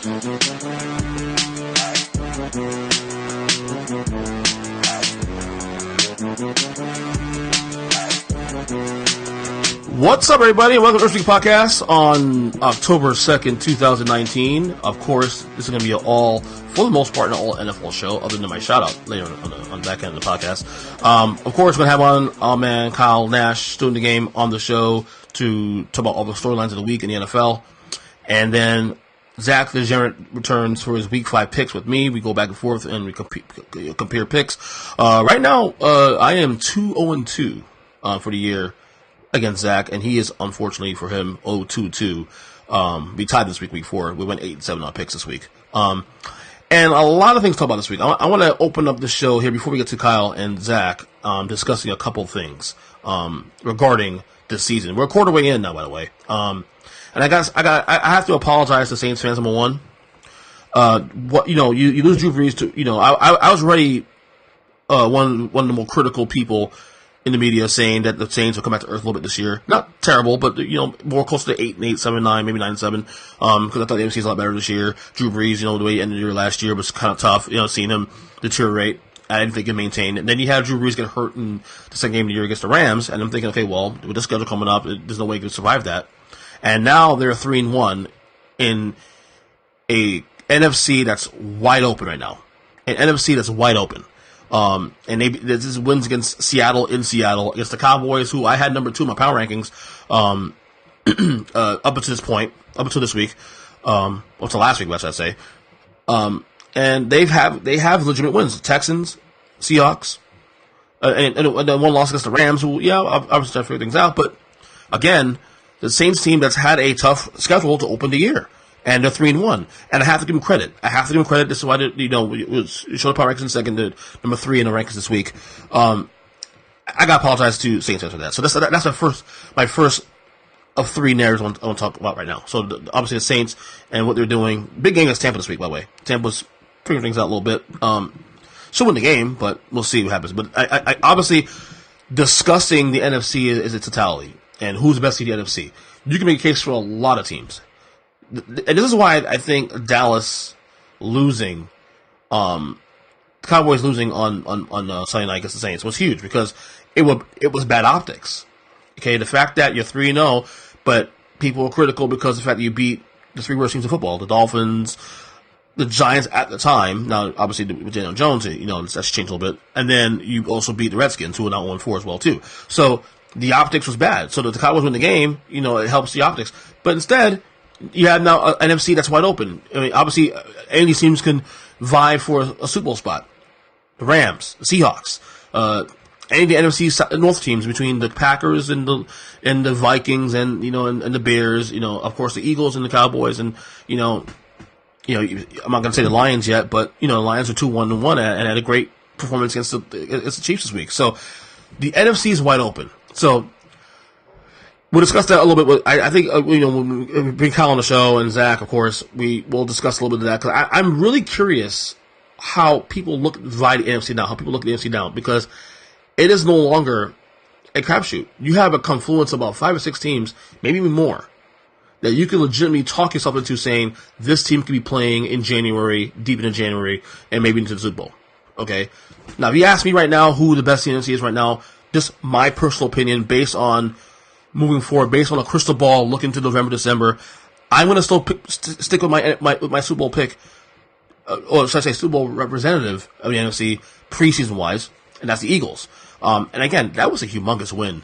What's up, everybody, and welcome to Earnestly Podcast on October 2nd, 2019. Of course, this is going to be all, for the most part, an all NFL show, other than my shout-out later on the back end of the podcast. Of course, we're going to have on our man Kyle Nash, still in the game, on the show to talk about all the storylines of the week in the NFL. And then Zack The Degenerate returns for his Week 5 picks with me. We go back and forth and we compare picks. Right now, I am 2-0-2 for the year against Zach, and he is, unfortunately for him, 0-2-2. We tied this week 4. We went 8-7 on picks this week. And a lot of things to talk about this week. I want to open up the show here before we get to Kyle and Zach, discussing a couple things regarding this season. We're a quarter way in now, by the way. And I have to apologize to Saints fans, number one. You lose Drew Brees to, I was already one of the more critical people in the media saying that the Saints will come back to earth a little bit this year. Not terrible, but, more close to 8-8, 7-9, maybe 9-7, because I thought the NFC is a lot better this year. Drew Brees, the way he ended the year last year was kind of tough, seeing him deteriorate. I didn't think he maintained. And then you had Drew Brees get hurt in the second game of the year against the Rams, and I'm thinking, okay, well, with the schedule coming up, there's no way he can survive that. And now they're 3-1 in a NFC that's wide open right now. An NFC that's wide open. And this is wins against Seattle in Seattle, against the Cowboys, who I had number 2 in my power rankings, up until this point, up until this week, up to last week, should I say. And they have legitimate wins. Texans, Seahawks, and then one loss against the Rams, who, obviously trying to figure things out, but again, the Saints team that's had a tough schedule to open the year. And they're 3-1. And I have to give them credit. This is why, we showed the power rankings in second, to number 3 in the rankings this week. I gotta apologize to Saints fans for that. So that's my first of 3 narratives I want to talk about right now. So obviously the Saints and what they're doing. Big game against Tampa this week, by the way. Tampa's figuring things out a little bit. She'll win the game, but we'll see what happens. But I obviously discussing the NFC is its totality and who's the best team in the NFC. You can make a case for a lot of teams. And this is why I think Dallas losing, the Cowboys losing on Sunday night against the Saints was huge, because it was bad optics. Okay, the fact that you're 3-0, but people were critical because of the fact that you beat the 3 worst teams in football, the Dolphins, the Giants at the time. Now, obviously, with Daniel Jones, that's changed a little bit. And then you also beat the Redskins, who are now 1-4 as well, too. So the optics was bad. So that the Cowboys win the game, it helps the optics. But instead, you have now an NFC that's wide open. I mean, obviously, any of these teams can vie for a Super Bowl spot. The Rams, the Seahawks, any of the NFC North teams between the Packers and the Vikings and the Bears. Of course, the Eagles and the Cowboys, and I'm not going to say the Lions yet, but the Lions are 2-1-1 and had a great performance against the Chiefs this week. So the NFC is wide open. So we'll discuss that a little bit. I think, when we bring Kyle on the show and Zach, of course, we'll discuss a little bit of that. Because I'm really curious how people divide the NFC now, how people look at the NFC now, because it is no longer a crapshoot. You have a confluence of about 5 or 6 teams, maybe even more, that you can legitimately talk yourself into saying this team could be playing in January, deep into January, and maybe into the Super Bowl. Okay? Now, if you ask me right now who the best team in the NFC is right now, just my personal opinion based on moving forward, based on a crystal ball, looking to November, December, I'm going to still stick with my Super Bowl pick, or should I say Super Bowl representative of the NFC preseason-wise, and that's the Eagles. And again, that was a humongous win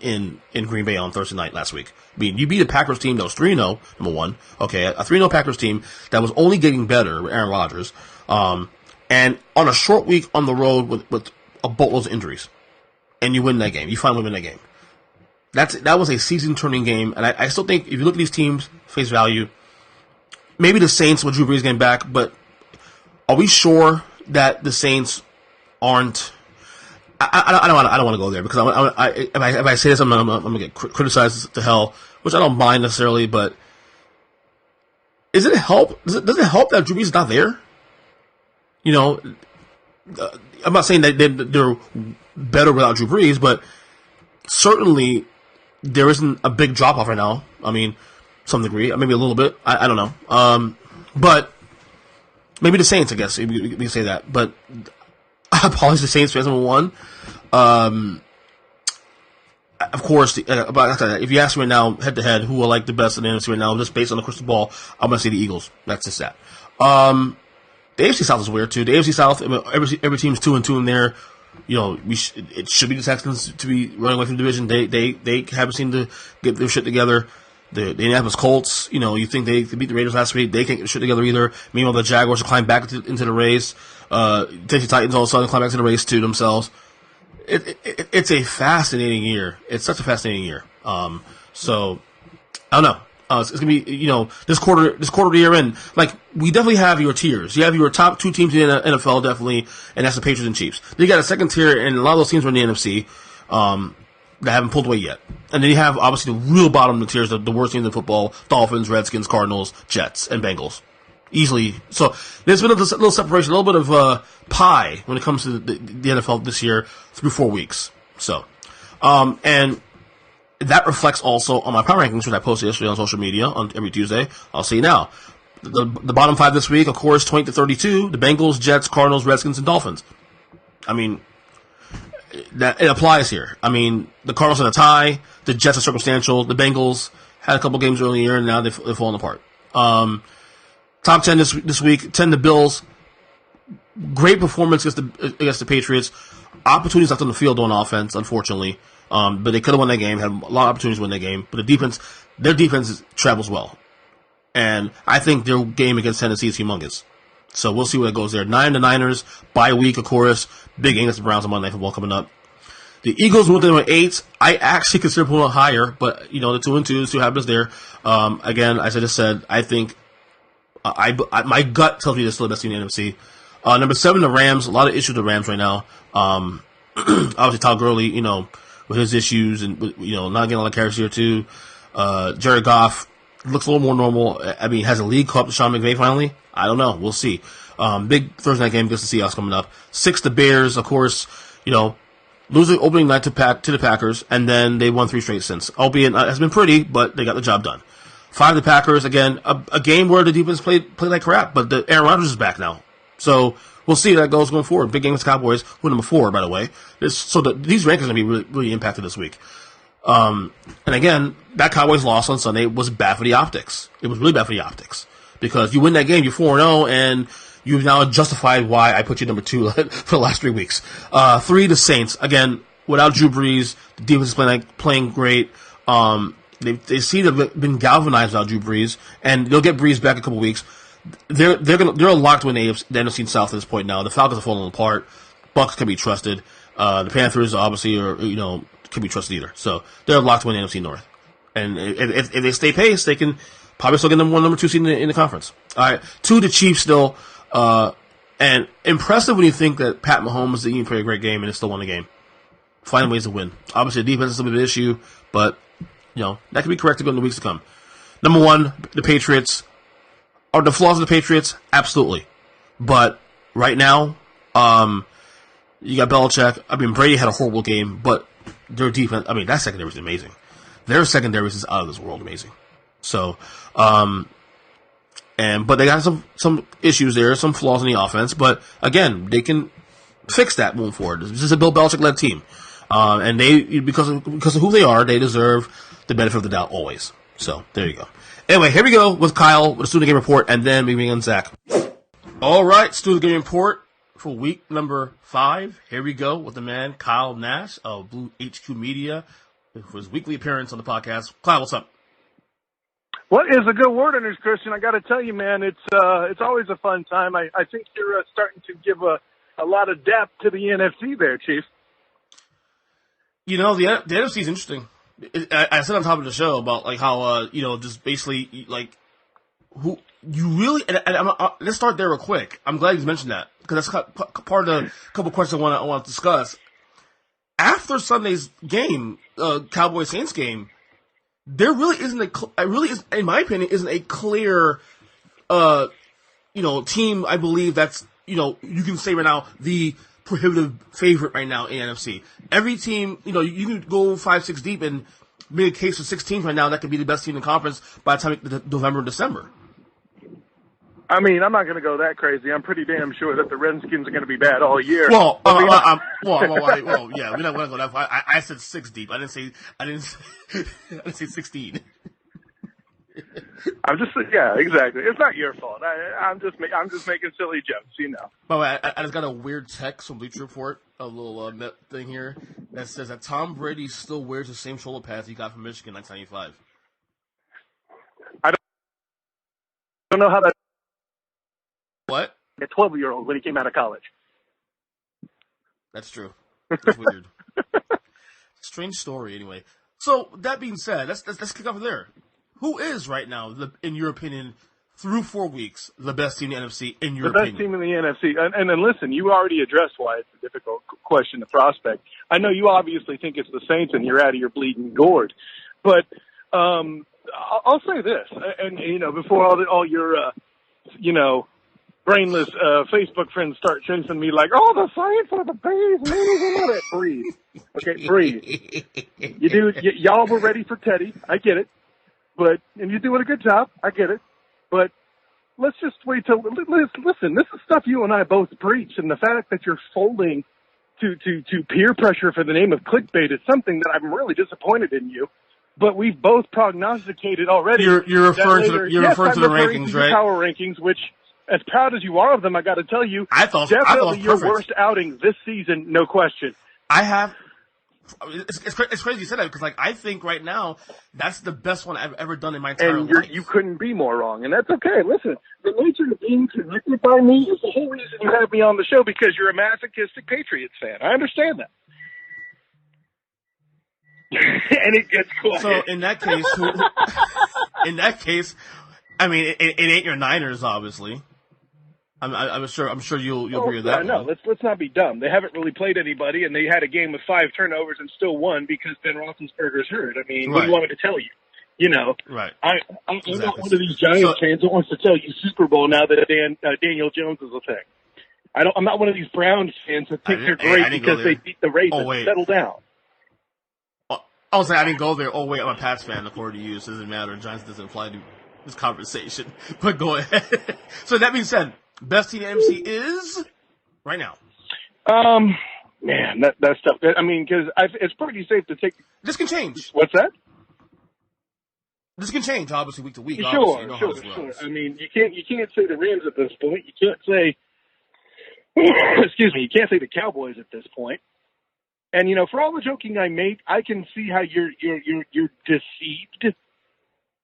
in Green Bay on Thursday night last week. I mean, you beat a Packers team that was 3-0, number one. Okay, a 3-0 Packers team that was only getting better with Aaron Rodgers, and on a short week on the road with a boatload of injuries. And you win that game. You finally win that game. That was a season-turning game, and I still think if you look at these teams, face value, maybe the Saints with Drew Brees getting back, but are we sure that the Saints aren't? I don't want to go there, because if I say this, I'm gonna get criticized to hell, which I don't mind necessarily. But does it help that Drew Brees is not there? I'm not saying that they're better without Drew Brees, but certainly there isn't a big drop off right now. I mean, some degree, maybe a little bit. I don't know. But maybe the Saints, I guess, we can say that. But apologies to Saints fans, number one. Of course, if you ask me right now, head to head, who I like the best in the NFC right now, just based on the crystal ball, I'm going to say the Eagles. That's just that. The AFC South is weird too. The AFC South, every team's 2-2 in there. You know, it should be the Texans to be running away from the division. They haven't seemed to get their shit together. The Indianapolis Colts, you know, you think they beat the Raiders last week. They can't get their shit together either. Meanwhile, the Jaguars are climbing back into the race. Tennessee Titans all of a sudden climb back to the race too themselves. It's a fascinating year. It's such a fascinating year. So I don't know. It's gonna be, you know, this quarter of the year in. Like, we definitely have your tiers. You have your top two teams in the NFL, definitely, and that's the Patriots and Chiefs. Then you got a second tier, and a lot of those teams are in the NFC that haven't pulled away yet. And then you have obviously the real bottom of the tiers, the worst teams in football: Dolphins, Redskins, Cardinals, Jets, and Bengals. Easily. So there's been a little separation, a little bit of pie when it comes to the NFL this year through 4 weeks. So, and that reflects also on my power rankings, which I posted yesterday on social media on every Tuesday. I'll see you now. The bottom five this week, of course, 20-32, the Bengals, Jets, Cardinals, Redskins, and Dolphins. I mean, that it applies here. I mean, the Cardinals had a tie, the Jets are circumstantial, the Bengals had a couple games early in the year, and now they've fallen apart. Top 10 this week, 10 the Bills. Great performance against the Patriots. Opportunities left on the field on offense, unfortunately. But they could have won that game, had a lot of opportunities to win that game. But their defense travels well. And I think their game against Tennessee is humongous. So we'll see where it goes there. 9 the Niners, bye week, of course. Big game against the Browns on Monday Night Football coming up. The Eagles moved them at 8. I actually consider pulling it higher, but, you know, the 2-2, see what happens there. Again, as I just said, I think my gut tells me they're still the best team in the NFC. Number 7, the Rams. A lot of issues with the Rams right now. Obviously, Todd Gurley, you know, with his issues and, you know, not getting a lot of carries here too. Jared Goff looks a little more normal. I mean, has a league caught up to Sean McVay finally? I don't know. We'll see. Big Thursday night game against the Seahawks coming up. 6, the Bears, of course, you know, losing opening night to the Packers, and then they won 3 straight since. Albeit, it has been pretty, but they got the job done. 5, the Packers, again, a game where the defense played like crap, but the Aaron Rodgers is back now. So we'll see how that goes going forward. Big game with Cowboys, who number 4, by the way. These rankings are going to be really, really impacted this week. And again, that Cowboys loss on Sunday was bad for the optics. It was really bad for the optics. Because you win that game, you're 4-0, and you've now justified why I put you number 2 for the last 3 weeks. 3, the Saints. Again, without Drew Brees, the defense is playing great. They seem to have been galvanized without Drew Brees, and they'll get Brees back in a couple weeks. They're locked to win the NFC South at this point now. The Falcons are falling apart. Bucks can be trusted. The Panthers obviously can be trusted either. So they're locked to win the NFC North. And if they stay pace, they can probably still get number 2 seed in the conference. All right, 2, the Chiefs still, and impressive when you think that Pat Mahomes didn't even play a great game and they still won the game. Finding ways to win. Obviously, the defense is a bit of an issue, but you know that can be corrected in the weeks to come. Number 1, the Patriots. Are the flaws of the Patriots? Absolutely. But right now, you got Belichick. I mean, Brady had a horrible game, but their defense, I mean, that secondary is amazing. Their secondary is out of this world amazing. So, but they got some issues there, some flaws in the offense, but again, they can fix that moving forward. This is a Bill Belichick-led team. And they, because of who they are, they deserve the benefit of the doubt always. So, there you go. Anyway, here we go with Kyle with the Student Game Report, and then moving on Zach. All right, Student Game Report for week number 5. Here we go with the man Kyle Nash of BlueHQ Media for his weekly appearance on the podcast. Kyle, what's up? What is a good word in this, Christian? I got to tell you, man, it's always a fun time. I think you're starting to give a lot of depth to the NFC there, Chief. You know, the NFC is interesting. I said on top of the show about like how just basically like who you really let's start there real quick. I'm glad you mentioned that because that's part of the couple questions I want to discuss. After Sunday's game, Cowboys Saints game, there really isn't in my opinion, isn't a clear team. I believe that's you can say right now the prohibitive favorite right now in NFC. Every team, you can go 5-6 deep and make a case for 6 teams right now that could be the best team in the conference by the time November and December. I mean, I'm not going to go that crazy. I'm pretty damn sure that the Redskins are going to be bad all year. Well, yeah, we're not going to go that far. I said 6 deep. I didn't say 16. Yeah, exactly. It's not your fault. I'm just making silly jokes, you know. By the way, I just got a weird text from Bleacher Report, a little thing here that says that Tom Brady still wears the same shoulder pads he got from Michigan in 1995. I don't know how that. What? A 12-year-old when he came out of college. That's true. That's weird. Strange story, anyway. So that being said, let's kick off there. Who is right now, in your opinion, through 4 weeks, the best team in the NFC? In your opinion, the best team in the NFC. And then listen, you already addressed why it's a difficult question to prospect. I know you obviously think it's the Saints, and you're out of your bleeding gourd. But I'll say this, and you know, before all your brainless Facebook friends start chasing me like, oh, the Saints are the Bees, man, breathe. Okay, breathe. Y'all were ready for Teddy. I get it. And you're doing a good job. I get it. But let's just wait till, listen, this is stuff you and I both preach. And the fact that you're folding to peer pressure for the name of clickbait is something that I'm really disappointed in you. But we've both prognosticated already. You're referring to the rankings, right? Power rankings, which, as proud as you are of them, I got to tell you, definitely your worst outing this season, no question. It's crazy you said that because, I think right now that's the best one I've ever done in my entire life. You couldn't be more wrong, and that's okay. Listen, the nature of being connected by me is the whole reason you have me on the show, because you're a masochistic Patriots fan. I understand that. And it gets quiet. So in that case, I mean, it ain't your Niners, obviously. I'm sure you'll agree with that. No, let's not be dumb. They haven't really played anybody, and they had a game with 5 turnovers and still won because Ben Roethlisberger's hurt. I mean, what do you want me to tell you? You know, right? I'm not one of these Giants fans that wants to tell you Super Bowl now that Daniel Jones is a thing. I'm not one of these Browns fans that think they're great because they beat the Ravens. Settle down. I was saying I didn't go there. Oh wait, I'm a Pats fan. According to you, it doesn't matter. Giants doesn't apply to this conversation. But go ahead. So that being said, best team in the NFC is right now. Man, that's tough. I mean, because it's pretty safe to take. This can change. What's that? This can change, obviously, week to week. Sure. I mean, you can't say the Rams at this point. You can't say, excuse me, you can't say the Cowboys at this point. And you know, for all the joking I make, I can see how you're deceived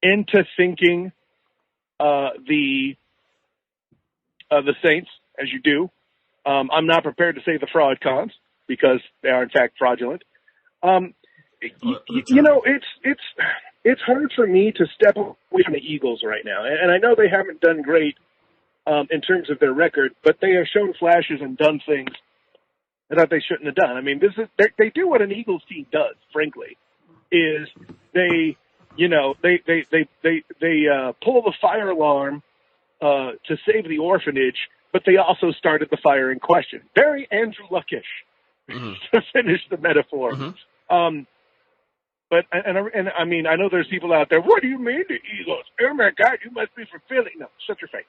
into thinking the Saints as you do. I'm not prepared to say the fraud cons because they are in fact fraudulent. You know, it's hard for me to step away from the Eagles right now, and I know they haven't done great in terms of their record, but they have shown flashes and done things that they shouldn't have done. I mean, they do what an Eagles team does. Frankly, is they pull the fire alarm to save the orphanage, but they also started the fire in question. Very Andrew Luckish to finish the metaphor. But I mean, I know there's people out there. What do you mean the Eagles? Oh my God, you must be from Philly. No, shut your face.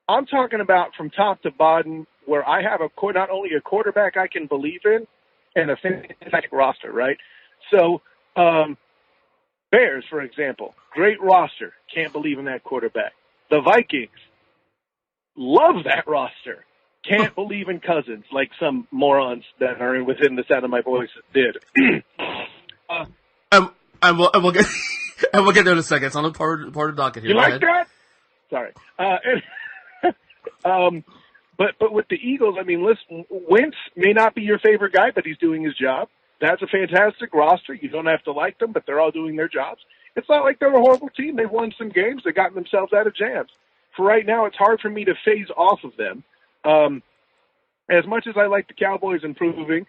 I'm talking about from top to bottom, where I have not only a quarterback I can believe in, and a fantastic roster, right? So, Bears, for example, great roster. Can't believe in that quarterback. The Vikings, love that roster. Can't believe in Cousins, like some morons that are within the sound of my voice did. And we'll get there in a second. It's on the part of the docket here. You like that? Sorry. But with the Eagles, I mean, listen, Wentz may not be your favorite guy, but he's doing his job. That's a fantastic roster. You don't have to like them, but they're all doing their jobs. It's not like they're a horrible team. They've won some games. They've gotten themselves out of jams. For right now, it's hard for me to phase off of them. As much as I like the Cowboys improving,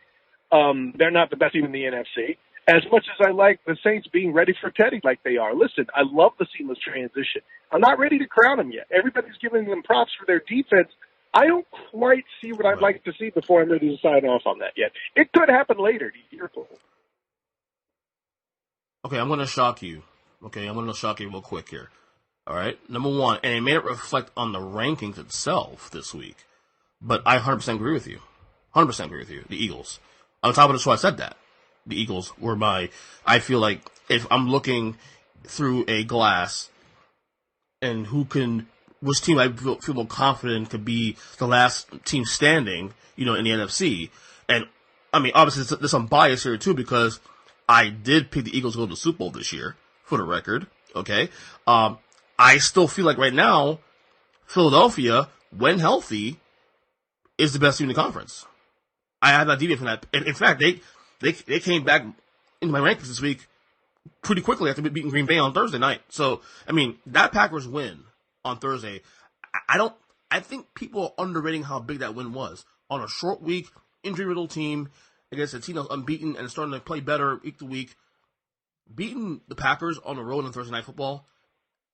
they're not the best team in the NFC. As much as I like the Saints being ready for Teddy like they are. Listen, I love the seamless transition. I'm not ready to crown them yet. Everybody's giving them props for their defense. I don't quite see what I'd like to see before I'm ready to sign off on that yet. It could happen later. Okay, I'm going to shock you. Okay, I'm going to shock you real quick here. All right, number one, and it made it reflect on the rankings itself this week. But I 100% agree with you. 100% agree with you. The Eagles. On top of this, why I said that. The Eagles were I feel like if I'm looking through a glass and which team I feel more confident could be the last team standing, in the NFC. And, I mean, obviously there's some bias here too because I did pick the Eagles to go to the Super Bowl this year, for the record, okay? I still feel like right now, Philadelphia, when healthy, is the best team in the conference. I have not deviated from that. In fact, they came back into my rankings this week pretty quickly after beating Green Bay on Thursday night. So, I mean, that Packers win on Thursday, I think people are underrating how big that win was. On a short week, injury-riddled team against a team that's unbeaten and starting to play better week to week, beating the Packers on the road on Thursday Night Football,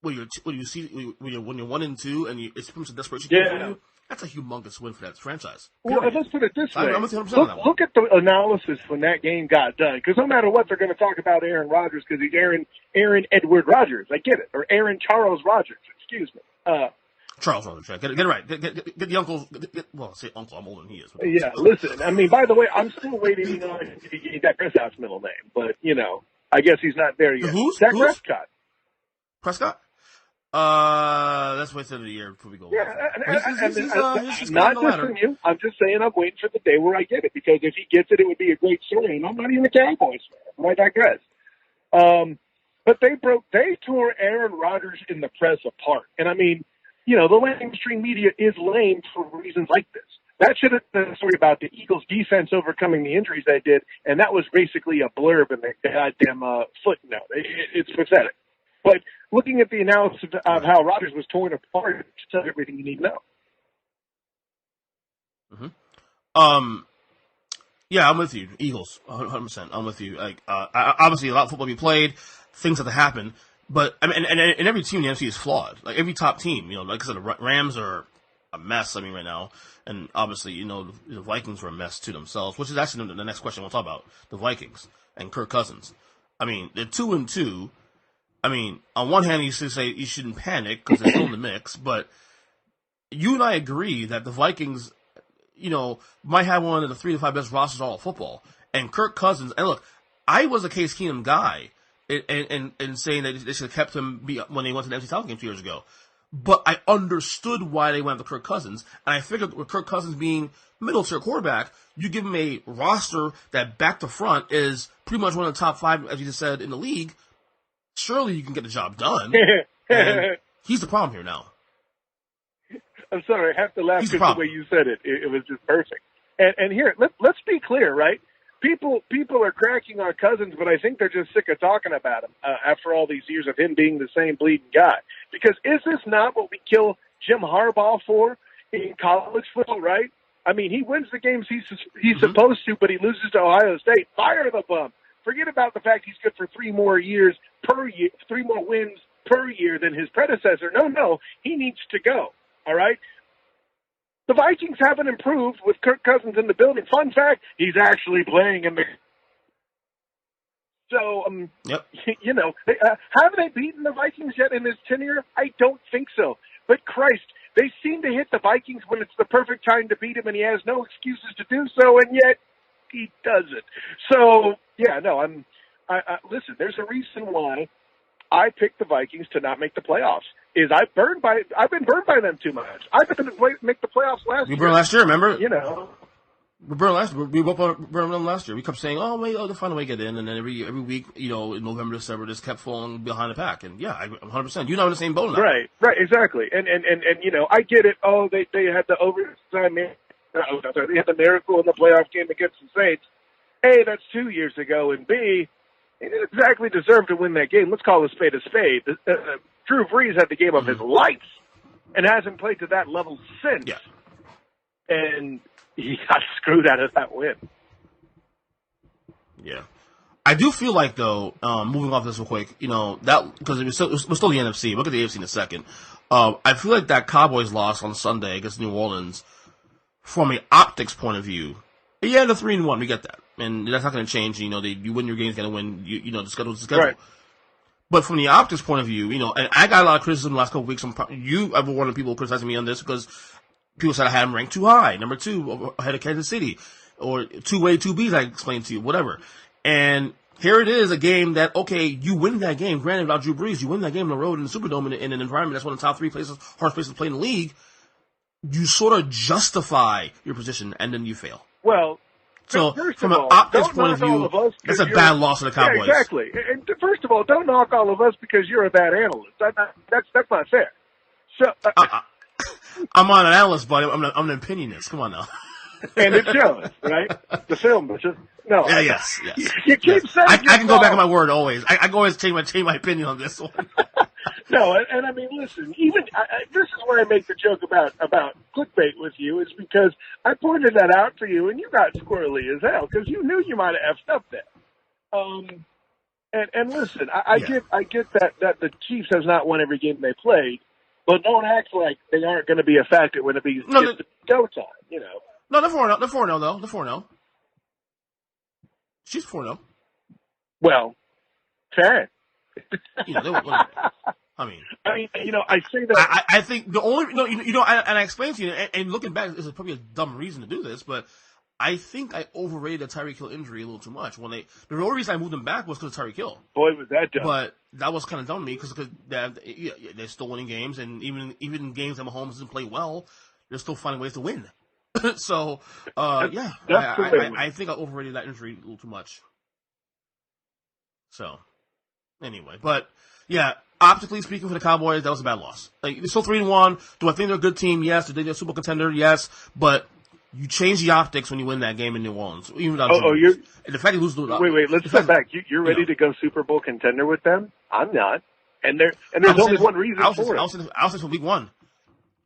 when you're 1-2 and it's pretty much a desperation game for you, that's a humongous win for that franchise. Well, let's put it this way. I'm with you 100% on that one. Look at the analysis when that game got done. Because no matter what, they're going to talk about Aaron Rodgers because he's Aaron Edward Rodgers. I get it. Or Aaron Charles Rodgers. Excuse me. Charles Rodgers, right? Get it right. Get the uncle. Well, say uncle. I'm older than he is. Yeah, listen. I mean, by the way, I'm still waiting on Dak Prescott's middle name. But, I guess he's not there yet. Dak Prescott. Prescott? Let's wait till the end of the year before we go. Yeah, he's not just from you. I'm just saying I'm waiting for the day where I get it because if he gets it, it would be a great story. And I'm not even a Cowboys fan, but I digress. But they tore Aaron Rodgers in the press apart. And I mean, the mainstream media is lame for reasons like this. That should have been a story about the Eagles' defense overcoming the injuries they did, and that was basically a blurb in the goddamn footnote. It's pathetic. But looking at the analysis of how Rodgers was torn apart, it tells everything you need to know. Mm-hmm. Yeah, I'm with you. Eagles, 100%. I'm with you. Like, obviously, a lot of football be played, things have to happen, but I mean, and every team in the NFC is flawed. Like every top team, like I said, the Rams are a mess. I mean, right now, and obviously, the Vikings were a mess to themselves, which is actually the next question we'll talk about: the Vikings and Kirk Cousins. I mean, they're 2-2. I mean, on one hand, you should say you shouldn't panic because they're still in the mix, but you and I agree that the Vikings, might have one of the 3 to 5 best rosters in all of football. And Kirk Cousins, and look, I was a Case Keenum guy in saying that they should have kept him when they went to the NFC title game 2 years ago. But I understood why they went to Kirk Cousins, and I figured with Kirk Cousins being middle-tier quarterback, you give him a roster that back to front is pretty much one of the top 5, as you just said, in the league. Surely you can get the job done. And he's the problem here now. I'm sorry, I have to laugh because the way you said it, it was just perfect. And here, let's be clear, right? People are cracking on Cousins, but I think they're just sick of talking about him after all these years of him being the same bleeding guy. Because is this not what we kill Jim Harbaugh for in college football, right? I mean, he wins the games he's supposed to, but he loses to Ohio State. Fire the bum. Forget about the fact he's good for 3 more years per year, 3 more wins per year than his predecessor. No, he needs to go. All right? The Vikings haven't improved with Kirk Cousins in the building. Fun fact, he's actually playing in the... So, yep. Have they beaten the Vikings yet in his tenure? I don't think so. But Christ, they seem to hit the Vikings when it's the perfect time to beat him, and he has no excuses to do so, and yet he doesn't. So, yeah, no, listen, there's a reason why I picked the Vikings to not make the playoffs. I've been burned by them too much. I've been to make the playoffs last year. We burned last year, remember? We burned last year. We both burned them last year. We kept saying, they'll find a way to get in. And then every week, in November, December, just kept falling behind the pack. And yeah, I'm 100%. You're not in the same boat now. Right, exactly. And I get it. Oh, they had the overtime. They had the miracle in the playoff game against the Saints. A, that's 2 years ago. And B, they didn't exactly deserve to win that game. Let's call a spade a spade. Drew Brees had the game of his life and hasn't played to that level since. Yeah. And he got screwed out of that win. Yeah. I do feel like, though, moving off this real quick, that because it was still the NFC. We'll get the AFC in a second. I feel like that Cowboys loss on Sunday against New Orleans, from an optics point of view, yeah, the 3-1, we get that. And that's not going to change. You win your games, going to win. The schedule's the schedule. Right. But from the optics point of view, and I got a lot of criticism the last couple of weeks. You ever one of the people criticizing me on this because people said I had him ranked too high, number 2 ahead of Kansas City, or 2Bs. I explained to you, whatever. And here it is, a game that, okay, you win that game. Granted, without Drew Brees, you win that game on the road in the Superdome in an environment that's one of the top 3 places, hardest places to play in the league. You sort of justify your position, and then you fail. Well, so first from of an all, optics point of view, that's a bad loss to the Cowboys. Yeah, exactly. And first of all, don't knock all of us because you're a bad analyst. That's not fair. So I'm not an analyst, but I'm an opinionist. Come on now. And it shows, right? The film, no. Yeah, yes. You keep saying I can go back on my word always. I can always change my opinion on this one. No, and I mean, listen. Even this is where I make the joke about clickbait with you, is because I pointed that out to you, and you got squirrely as hell because you knew you might have effed up there. And listen, I get that the Chiefs has not won every game they played, but don't act like they aren't going to be a factor when it be go time. No, they're 4-0. They're 4-0 though. They're 4-0. She's 4-0. Well, fair. I mean, I say that. I think the only and I explained to you, and looking back, this is probably a dumb reason to do this, but I think I overrated the Tyreek Hill injury a little too much. The only reason I moved him back was because of Tyreek Hill. Boy, was that dumb. But that was kind of dumb to me because they're still winning games, and even games that Mahomes doesn't play well, they're still finding ways to win. So, I think I overrated that injury a little too much. So, anyway, but yeah, optically speaking for the Cowboys, that was a bad loss. Like, they're still 3-1. Do I think they're a good team? Yes. Do they a Super Bowl contender? Yes. But you change the optics when you win that game in New Orleans. Even without and the fact you lose. Wait. Let's step back. You're ready to go Super Bowl contender with them? I'm not. And there's only one reason for it. I'll say for week 1.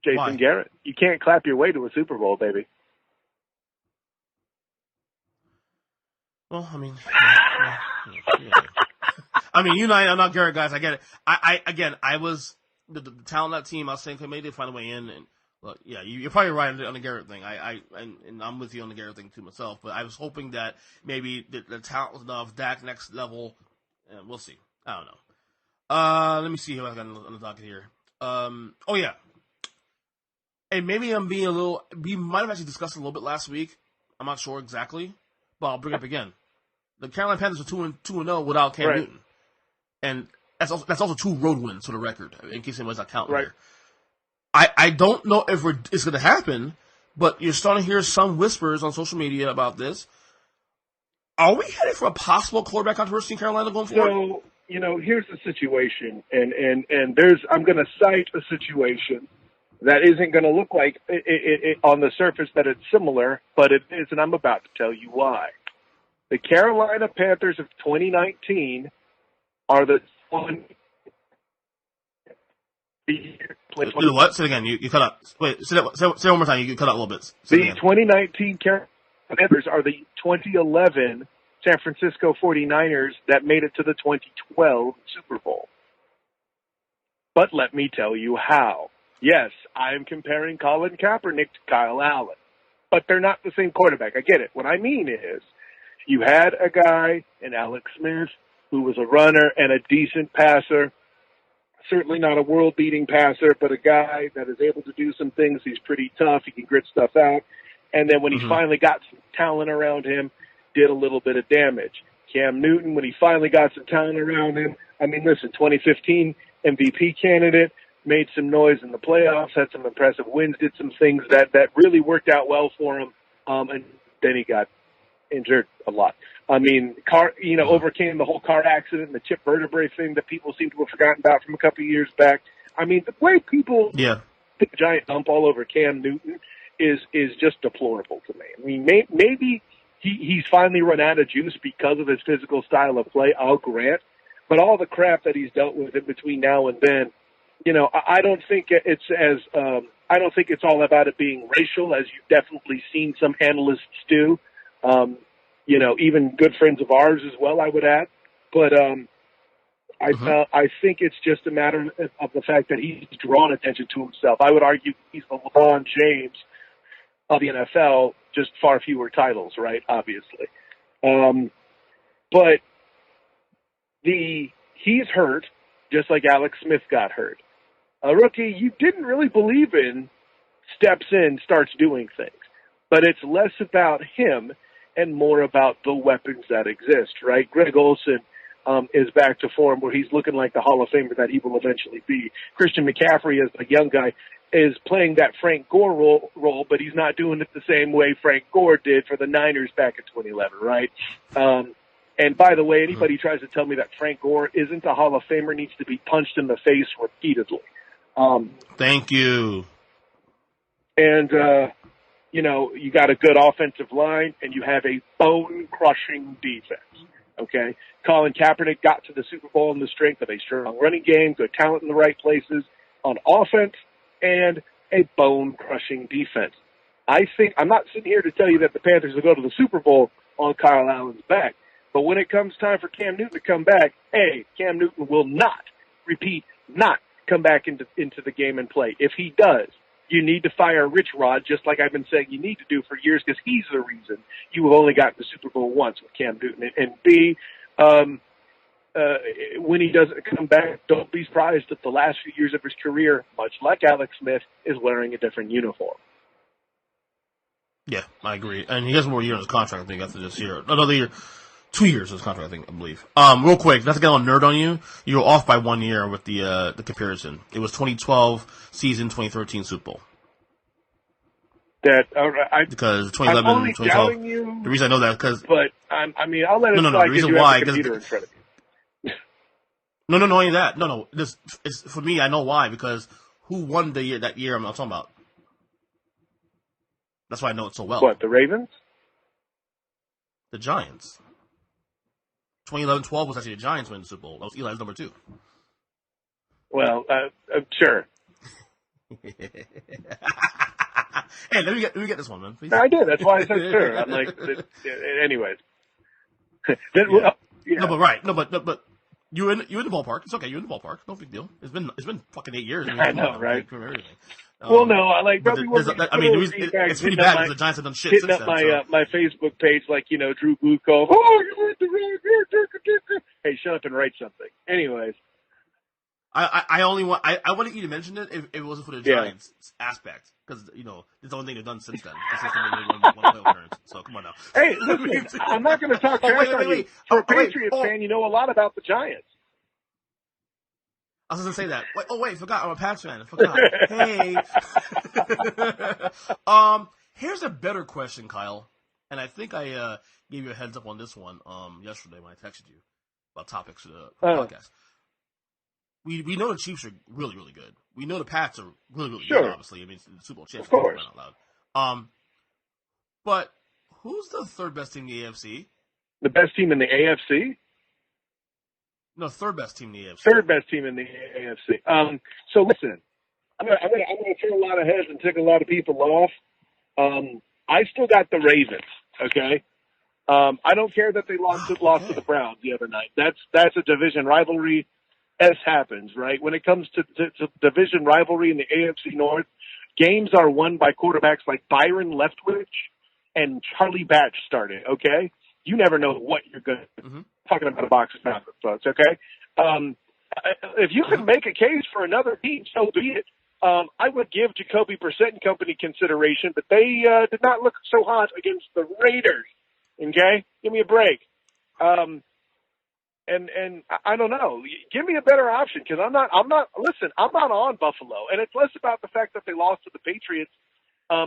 Jason Garrett. You can't clap your way to a Super Bowl, baby. Well, I mean, yeah. I mean, I'm not Garrett guys. I get it. I was the talent of that team. I was saying, maybe they find a way in. And look, yeah, you're probably right on the Garrett thing. And I'm with you on the Garrett thing too myself. But I was hoping that maybe the talent was enough. Dak next level. We'll see. I don't know. Let me see who I got on the docket here. Oh yeah. And maybe I'm being we might have actually discussed it a little bit last week. I'm not sure exactly, but I'll bring it up again. The Carolina Panthers are 2-0 without Cam Newton, and that's also 2 road wins for the record. In case anyone's not counting here, I don't know if it's going to happen, but you're starting to hear some whispers on social media about this. Are we headed for a possible quarterback controversy in Carolina going forward? So, here's the situation, and I'm going to cite a situation that isn't going to look like it on the surface that it's similar, but it is, and I'm about to tell you why. The Carolina Panthers of 2019 are the one. What? Say it again. You cut out. Wait, say it one more time. You cut out a little bit. The 2019 Carolina Panthers are the 2011 San Francisco 49ers that made it to the 2012 Super Bowl. But let me tell you how. Yes, I am comparing Colin Kaepernick to Kyle Allen, but they're not the same quarterback. I get it. What I mean is, you had a guy in Alex Smith who was a runner and a decent passer, certainly not a world-beating passer, but a guy that is able to do some things. He's pretty tough. He can grit stuff out. And then when he finally got some talent around him, did a little bit of damage. Cam Newton, when he finally got some talent around him, I mean, listen, 2015 MVP candidate, made some noise in the playoffs, had some impressive wins, did some things that really worked out well for him, and then he got injured a lot. I mean, overcame the whole car accident and the chip vertebrae thing that people seem to have forgotten about from a couple of years back. I mean, the way people take a giant dump all over Cam Newton is just deplorable to me. I mean, maybe he's finally run out of juice because of his physical style of play, I'll grant, but all the crap that he's dealt with in between now and then, I don't think I don't think it's all about it being racial, as you've definitely seen some analysts do. Even good friends of ours as well, I would add. But I think it's just a matter of the fact that he's drawn attention to himself. I would argue he's the LeBron James of the NFL, just far fewer titles, right? Obviously. But he's hurt, just like Alex Smith got hurt. A rookie you didn't really believe in steps in, starts doing things. But it's less about him and more about the weapons that exist, right? Greg Olson is back to form where he's looking like the Hall of Famer that he will eventually be. Christian McCaffrey, as a young guy, is playing that Frank Gore role, but he's not doing it the same way Frank Gore did for the Niners back in 2011, right? And by the way, anybody who tries to tell me that Frank Gore isn't a Hall of Famer needs to be punched in the face repeatedly. Thank you. And, you got a good offensive line, and you have a bone-crushing defense, okay? Colin Kaepernick got to the Super Bowl on the strength of a strong running game, good talent in the right places on offense, and a bone-crushing defense. I'm not sitting here to tell you that the Panthers will go to the Super Bowl on Kyle Allen's back, but when it comes time for Cam Newton to come back, Cam Newton will not come back into the game and play. If he does, you need to fire Rich Rod, just like I've been saying you need to do for years, because he's the reason you have only gotten the Super Bowl once with Cam Newton. And B, when he doesn't come back, don't be surprised that the last few years of his career, much like Alex Smith, is wearing a different uniform. Yeah, I agree. And he has one more year on his contract, I think, after this year. Another year. 2 years of his contract, I believe. Real quick, not to get on nerd on you, you were off by 1 year with the comparison. It was 2012 season, 2013 Super Bowl. Because 2011, 2012. The reason I know that because. But I'll let it no. slide The reason you why, have the computer in front of you. No, only that. No. This is for me. I know why, because who won that year? I'm not talking about. That's why I know it so well. What, the Ravens? The Giants. 2011-12 was actually the Giants winning the Super Bowl. That was Eli's number 2. Well, sure. Hey, let me get this one, man. Please. I did. That's why I said sure. I'm like, anyways. No, but right. No, but you're in the ballpark. It's okay. You're in the ballpark. No big deal. It's been fucking 8 years. I know, right? Everything. Well, no, I like. It's pretty bad because the Giants have done shit since hitting up then. my Facebook page, like Drew Glucove. Oh, you went the wrong year. Hey, shut up and write something. Anyways, I wanted you to mention it if it wasn't for the Giants aspect, because it's the only thing they've done since then. Consistently won playoff appearance. So come on now. Hey, listen, I'm not going to talk trash on you. For a Patriots fan, you know a lot about the Giants. I was going to say that. Wait, forgot. I'm a Pats fan. I forgot. Hey. Here's a better question, Kyle. And I think I gave you a heads up on this one yesterday when I texted you about topics for the podcast. We know the Chiefs are really, really good. We know the Pats are really, really good, obviously. I mean, it's the Super Bowl champs. Of course. Out loud. But who's the third best team in the AFC? The best team in the AFC? No, third best team in the AFC. Third best team in the AFC. So listen, I'm gonna turn a lot of heads and take a lot of people off. I still got the Ravens. Okay. I don't care that they lost to the Browns the other night. That's a division rivalry. As happens, right? When it comes to division rivalry in the AFC North, games are won by quarterbacks like Byron Leftwich and Charlie Batch started. Okay. You never know what you're going to talking about a box of chocolate, folks, okay? If you can make a case for another team, so be it. I would give Jacoby Brissett and company consideration, but they did not look so hot against the Raiders, okay? Give me a break. And I don't know. Give me a better option, because I'm not on Buffalo, and it's less about the fact that they lost to the Patriots.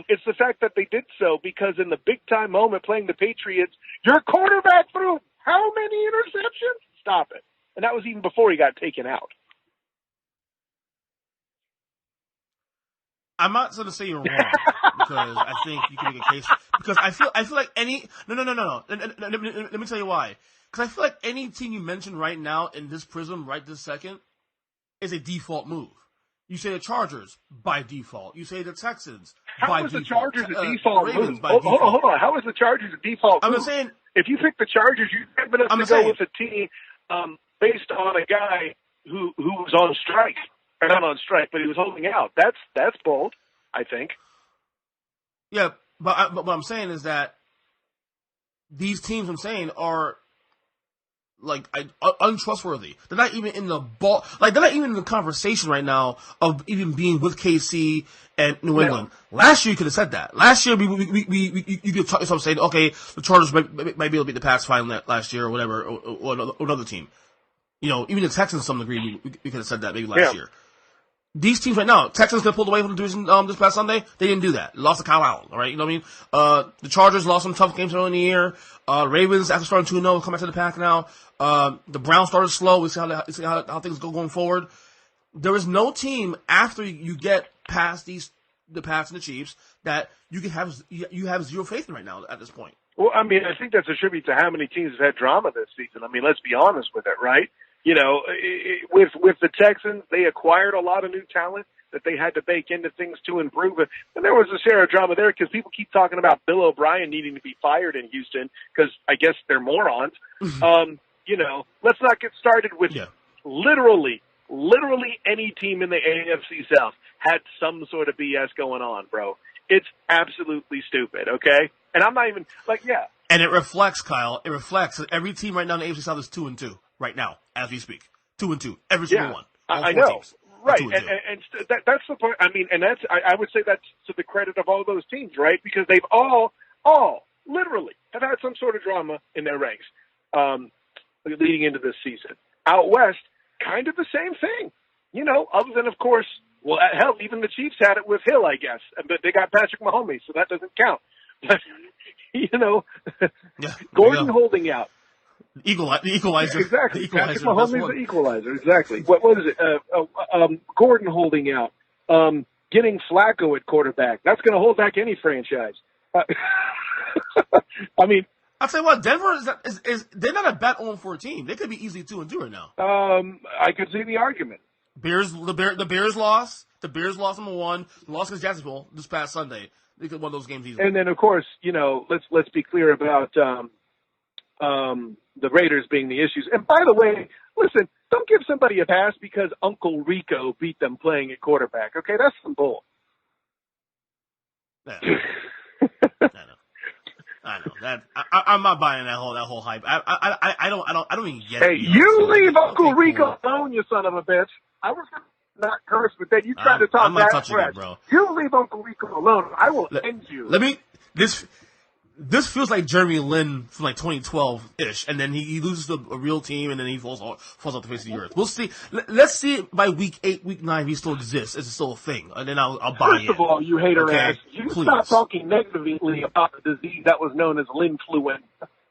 It's the fact that they did so because in the big-time moment playing the Patriots, your quarterback threw how many interceptions? Stop it. And that was even before he got taken out. I'm not going to say you're wrong, because I think you can make a case. Because I feel like any... No. Let me tell you why. Because I feel like any team you mention right now in this prism, right this second, is a default move. You say the Chargers by default. You say the Texans by default. How is the Chargers a default move? Hold on. How is the Chargers a default move? I'm just saying... If you pick the Chargers, you're good enough to go with a team based on a guy who was on strike. Or not on strike, but he was holding out. That's bold, I think. Yeah, but what I'm saying is that these teams, I'm saying, are... These teams are a default move. You say the Chargers by default. You say the Texans by default. I'm just saying... If you pick the Chargers, you're good enough to go with a team based on a guy who was on strike. Or not on strike, but he was holding out. That's bold, I think. Yeah, but I'm saying is that untrustworthy. They're not even in the ball. Like, they're not even in the conversation right now of even being with KC and New England. Last year, you could have said that. Last year, you could talk yourself saying, okay, the Chargers might be able to beat the Pats finally last year or whatever, or another team. Even the Texans, to some degree, we could have said that maybe last year. These teams right now, Texans could have pulled away from the division this past Sunday. They didn't do that. They lost to Kyle Allen, all right? You know what I mean? The Chargers lost some tough games early in the year. Ravens, after starting 2-0, come back to the pack now. The Browns started slow. We see how things go going forward. There is no team after you get past the Pats and the Chiefs that you have zero faith in right now at this point. Well, I mean, I think that's a tribute to how many teams have had drama this season. I mean, let's be honest with it, right? With the Texans, they acquired a lot of new talent that they had to bake into things to improve it. And there was a share of drama there because people keep talking about Bill O'Brien needing to be fired in Houston because I guess they're morons. Let's not get started with literally any team in the AFC South had some sort of BS going on, bro. It's absolutely stupid, okay? And I'm not even, And it reflects, Kyle, that every team right now in the AFC South is 2-2 right now, as we speak. 2-2. Every single one. I know. Teams. Right. And that's the point. I mean, and I would say that's to the credit of all those teams, right? Because they've all literally have had some sort of drama in their ranks leading into this season. Out West, kind of the same thing. Other than, of course, well, hell, even the Chiefs had it with Hill, I guess. But they got Patrick Mahomes, so that doesn't count. But, Gordon holding out. The equalizer. Exactly. The equalizer. Patrick Mahomes is the equalizer. Exactly. What is it? Gordon holding out. Getting Flacco at quarterback. That's going to hold back any franchise. I mean, I'll tell you what, Denver is they're not a bet on for a team. They could be easily 2-2 right now. I could see the argument. The Bears lost. The Bears lost number one. Lost against Jacksonville this past Sunday. They could win those games easily. And then, of course, let's be clear about the Raiders being the issues. And by the way, listen, don't give somebody a pass because Uncle Rico beat them playing at quarterback. Okay, that's some bull. Yeah. I know that. I'm not buying that whole hype. I don't even get it. Hey, you leave Uncle Rico alone, you son of a bitch. I was not curse, but then you tried to talk I'm not that touching fresh. it, bro. You leave Uncle Rico alone. I will end you. This feels like Jeremy Lin from 2012-ish, and then he loses to a real team, and then he falls off the face of the earth. We'll see. Let's see by week 8, week 9, if he still exists. Is it still a thing? And then I'll buy it. First of all, you hater ass, Please. Stop talking negatively about the disease that was known as Linfluent.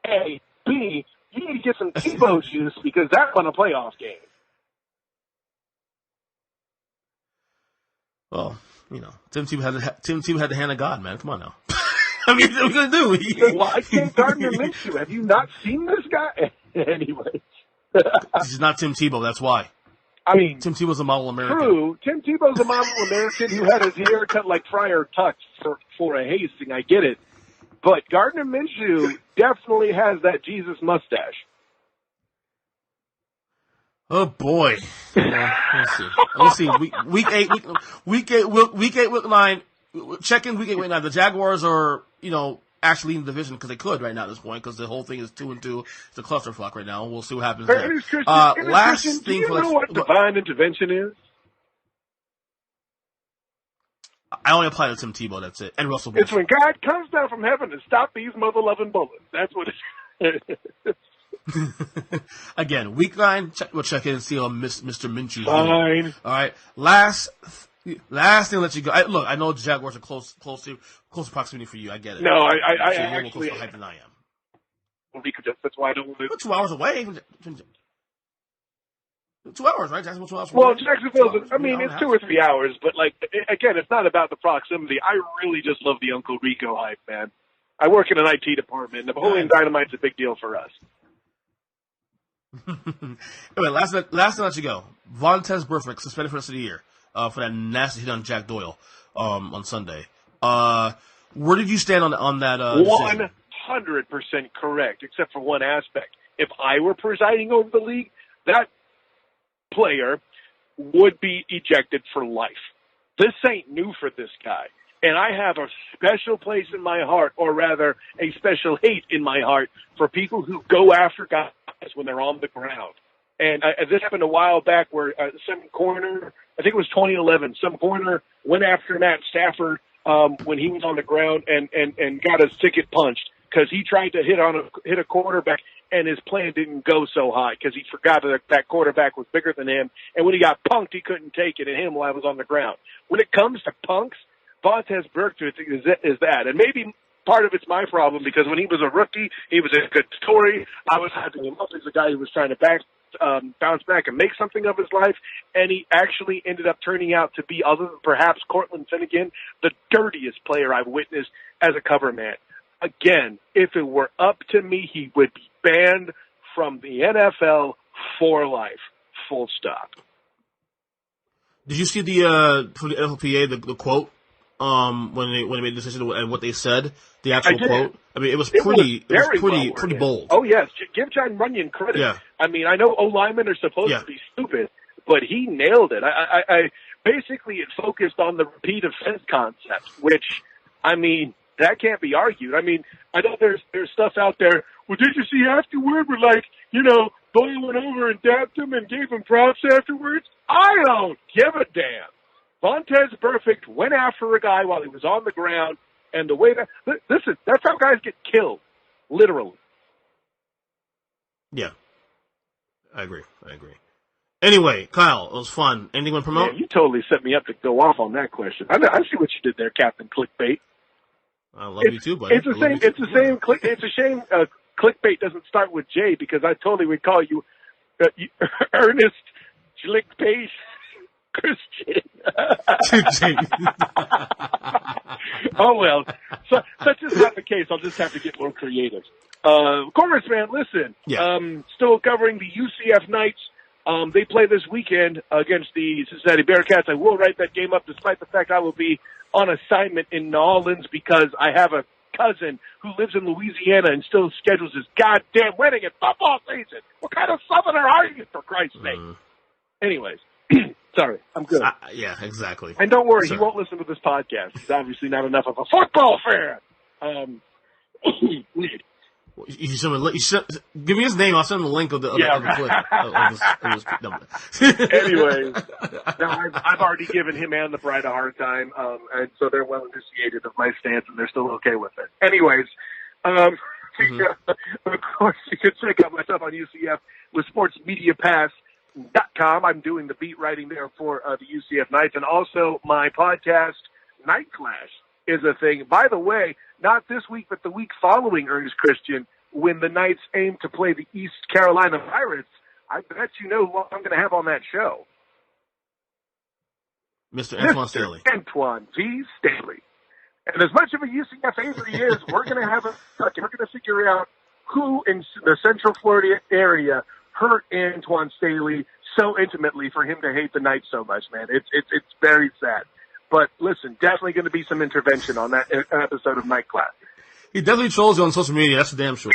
A. B. You need to get some Tebow juice because that won a playoff game. Well, Tim Tebow had the hand of God, man. Come on now. I mean, what are we going to do? Well, I can't Gardner Minshew. Have you not seen this guy? Anyway. This is not Tim Tebow, that's why. I mean, Tim Tebow's a model American. True. Tim Tebow's a model American who had his hair cut like Friar Tuck for a hazing. I get it. But Gardner Minshew definitely has that Jesus mustache. Oh boy. Let's see. Week 8, week 9. Check in week 8, week 9. The Jaguars are, actually leading the division because they could right now at this point because the whole thing is 2-2. It's a clusterfuck right now. We'll see what happens there. Christian, do you know what divine intervention is? I only apply to Tim Tebow. That's it. And Russell Wilson. It's when God comes down from heaven to stop these mother-loving bullets. That's what it is. Again, week 9, we'll check in and see how Mr. Minshew's Fine. doing. All right. Last thing to let you go. I know the Jaguars are close proximity for you. I get it. No, I you're actually. closer to hype than I am. That's why I don't want to. We're 2 hours away. 2 hours, right? Jacksonville 2 hours. Well, Jacksonville's. I mean, it's 2 or 3 hours, but again, it's not about the proximity. I really just love the Uncle Rico hype, man. I work in an IT department. Napoleon Dynamite's a big deal for us. Anyway, last thing to let you go. Vontaze Burfict suspended for the rest of the year for that nasty hit on Jack Doyle on Sunday. Where did you stand on that? 100% correct, except for one aspect. If I were presiding over the league, that player would be ejected for life. This ain't new for this guy. And I have a special place in my heart, or rather a special hate in my heart, for people who go after guys when they're on the ground. And this happened a while back where some corner, I think it was 2011, some corner went after Matt Stafford when he was on the ground and got his ticket punched because he tried to hit a quarterback, and his plan didn't go so high because he forgot that quarterback was bigger than him. And when he got punked, he couldn't take it, and him while I was on the ground. When it comes to punks, Vontaze Burfict is that. And maybe part of it's my problem because when he was a rookie, he was a good story. I was hyping him up as a guy who was trying to bounce back and make something of his life, and he actually ended up turning out to be, other than perhaps Cortland Finnegan, the dirtiest player I've witnessed as a cover man. Again, if it were up to me, he would be banned from the NFL for life. Full stop. Did you see the from the NFLPA the quote when they made the decision and what they said? The actual quote. I mean, it was pretty bold. Oh yes, give John Runyon credit. Yeah. I mean, I know O-linemen are supposed to be stupid, but he nailed it. I basically it focused on the repeat offense concept, which, I mean, that can't be argued. I mean, I know there's stuff out there. Well, did you see afterward? We're like, Boyle went over and dapped him and gave him props afterwards. I don't give a damn. Vontaze Burfict went after a guy while he was on the ground, and the way listen, that's how guys get killed, literally. Yeah, I agree. Anyway, Kyle, it was fun. Anything you want to promote? Yeah, you totally set me up to go off on that question. I see what you did there, Captain Clickbait. I love you too, buddy. It's the same. It's a shame Clickbait doesn't start with J because I totally would call you Ernest Clickbait Christian. Oh well, so such is not the case. I'll just have to get more creative. Of course, man. Listen, still covering the UCF Knights. They play this weekend against the Cincinnati Bearcats. I will write that game up despite the fact I will be on assignment in New Orleans because I have a cousin who lives in Louisiana and still schedules his goddamn wedding at football season. What kind of Southerner are you, for Christ's sake? Anyways, sorry, I'm good. Yeah, exactly. And don't worry, he won't listen to this podcast. He's obviously not enough of a football fan. You should give me his name. I'll send him the link of the clip. Anyways, no, I've already given him and the bride a hard time, and so they're well initiated of my stance, and they're still okay with it. Anyways, of course, you can check out my stuff on UCF with sportsmediapass.com. I'm doing the beat writing there for the UCF Knights, and also my podcast, Night Clash, is a thing. By the way, not this week, but the week following, Ernest Christian, when the Knights aim to play the East Carolina Pirates, I bet you know who I'm going to have on that show. Mr. Antoine Staley. Antoine V. Staley. And as much of a UCF hater he is, we're going to figure out who in the Central Florida area hurt Antoine Staley so intimately for him to hate the Knights so much, man. It's very sad. But listen, definitely going to be some intervention on that episode of Night Class. He definitely trolls you on social media. That's for damn sure.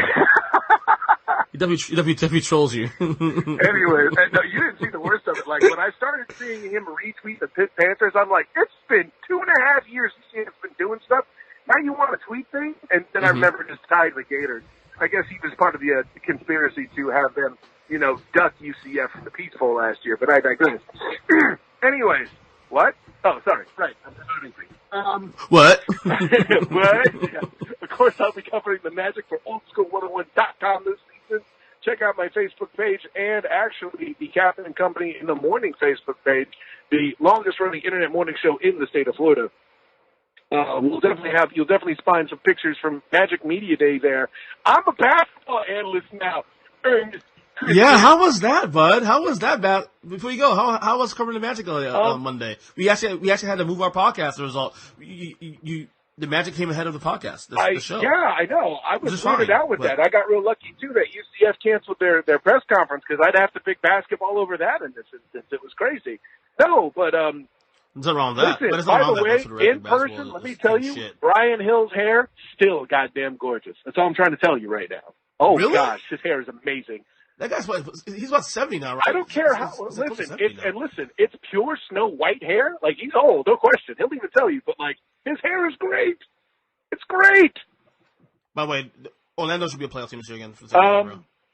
He definitely trolls you. Anyway, no, you didn't see the worst of it. Like, when I started seeing him retweet the Pitt Panthers, I'm like, it's been 2.5 years since he's been doing stuff. Now you want to tweet things? And then I remember just tied the Gators. I guess he was part of the conspiracy to have them, duck UCF from the Peach Bowl last year. But I digress. Anyways, what? Oh, sorry. Right. I'm promoting things. What? What? Yeah. Of course, I'll be covering the Magic for oldschool101.com this season. Check out my Facebook page and actually the Captain and Company in the Morning Facebook page, the longest running internet morning show in the state of Florida. You'll definitely find some pictures from Magic Media Day there. I'm a basketball analyst now. Yeah, how was that, bud? How was that, before you go, how was covering the Magic on Monday? We actually had to move our podcast as a result. The Magic came ahead of the podcast, the show. Yeah, I know. I was weirded out with that. I got real lucky, too, that UCF canceled their press conference because I'd have to pick basketball over that in this instance. It was crazy. No, but there's nothing wrong with that. Listen, by the way, in person, let me tell you, Brian Hill's hair, still goddamn gorgeous. That's all I'm trying to tell you right now. Oh, really? Gosh, his hair is amazing. That guy's he's about 70 now, right? I don't care how. Listen, it's pure Snow White hair. Like, he's old, no question. He'll even tell you. But like, his hair is great. It's great. By the way, Orlando should be a playoff team this year again.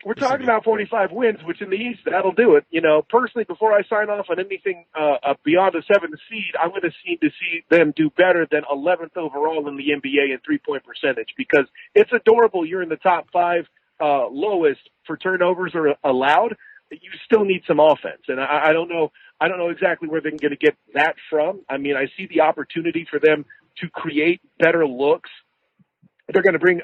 We're talking about 45 wins, which in the East, that'll do it. You know, personally, before I sign off on anything beyond a 7th seed, I'm going to see them do better than 11th overall in the NBA in three-point percentage, because it's adorable you're in the top 5 lowest for turnovers are allowed. You still need some offense, and I don't know exactly where they're going to get that from. I mean, I see the opportunity for them to create better looks. They're going to bring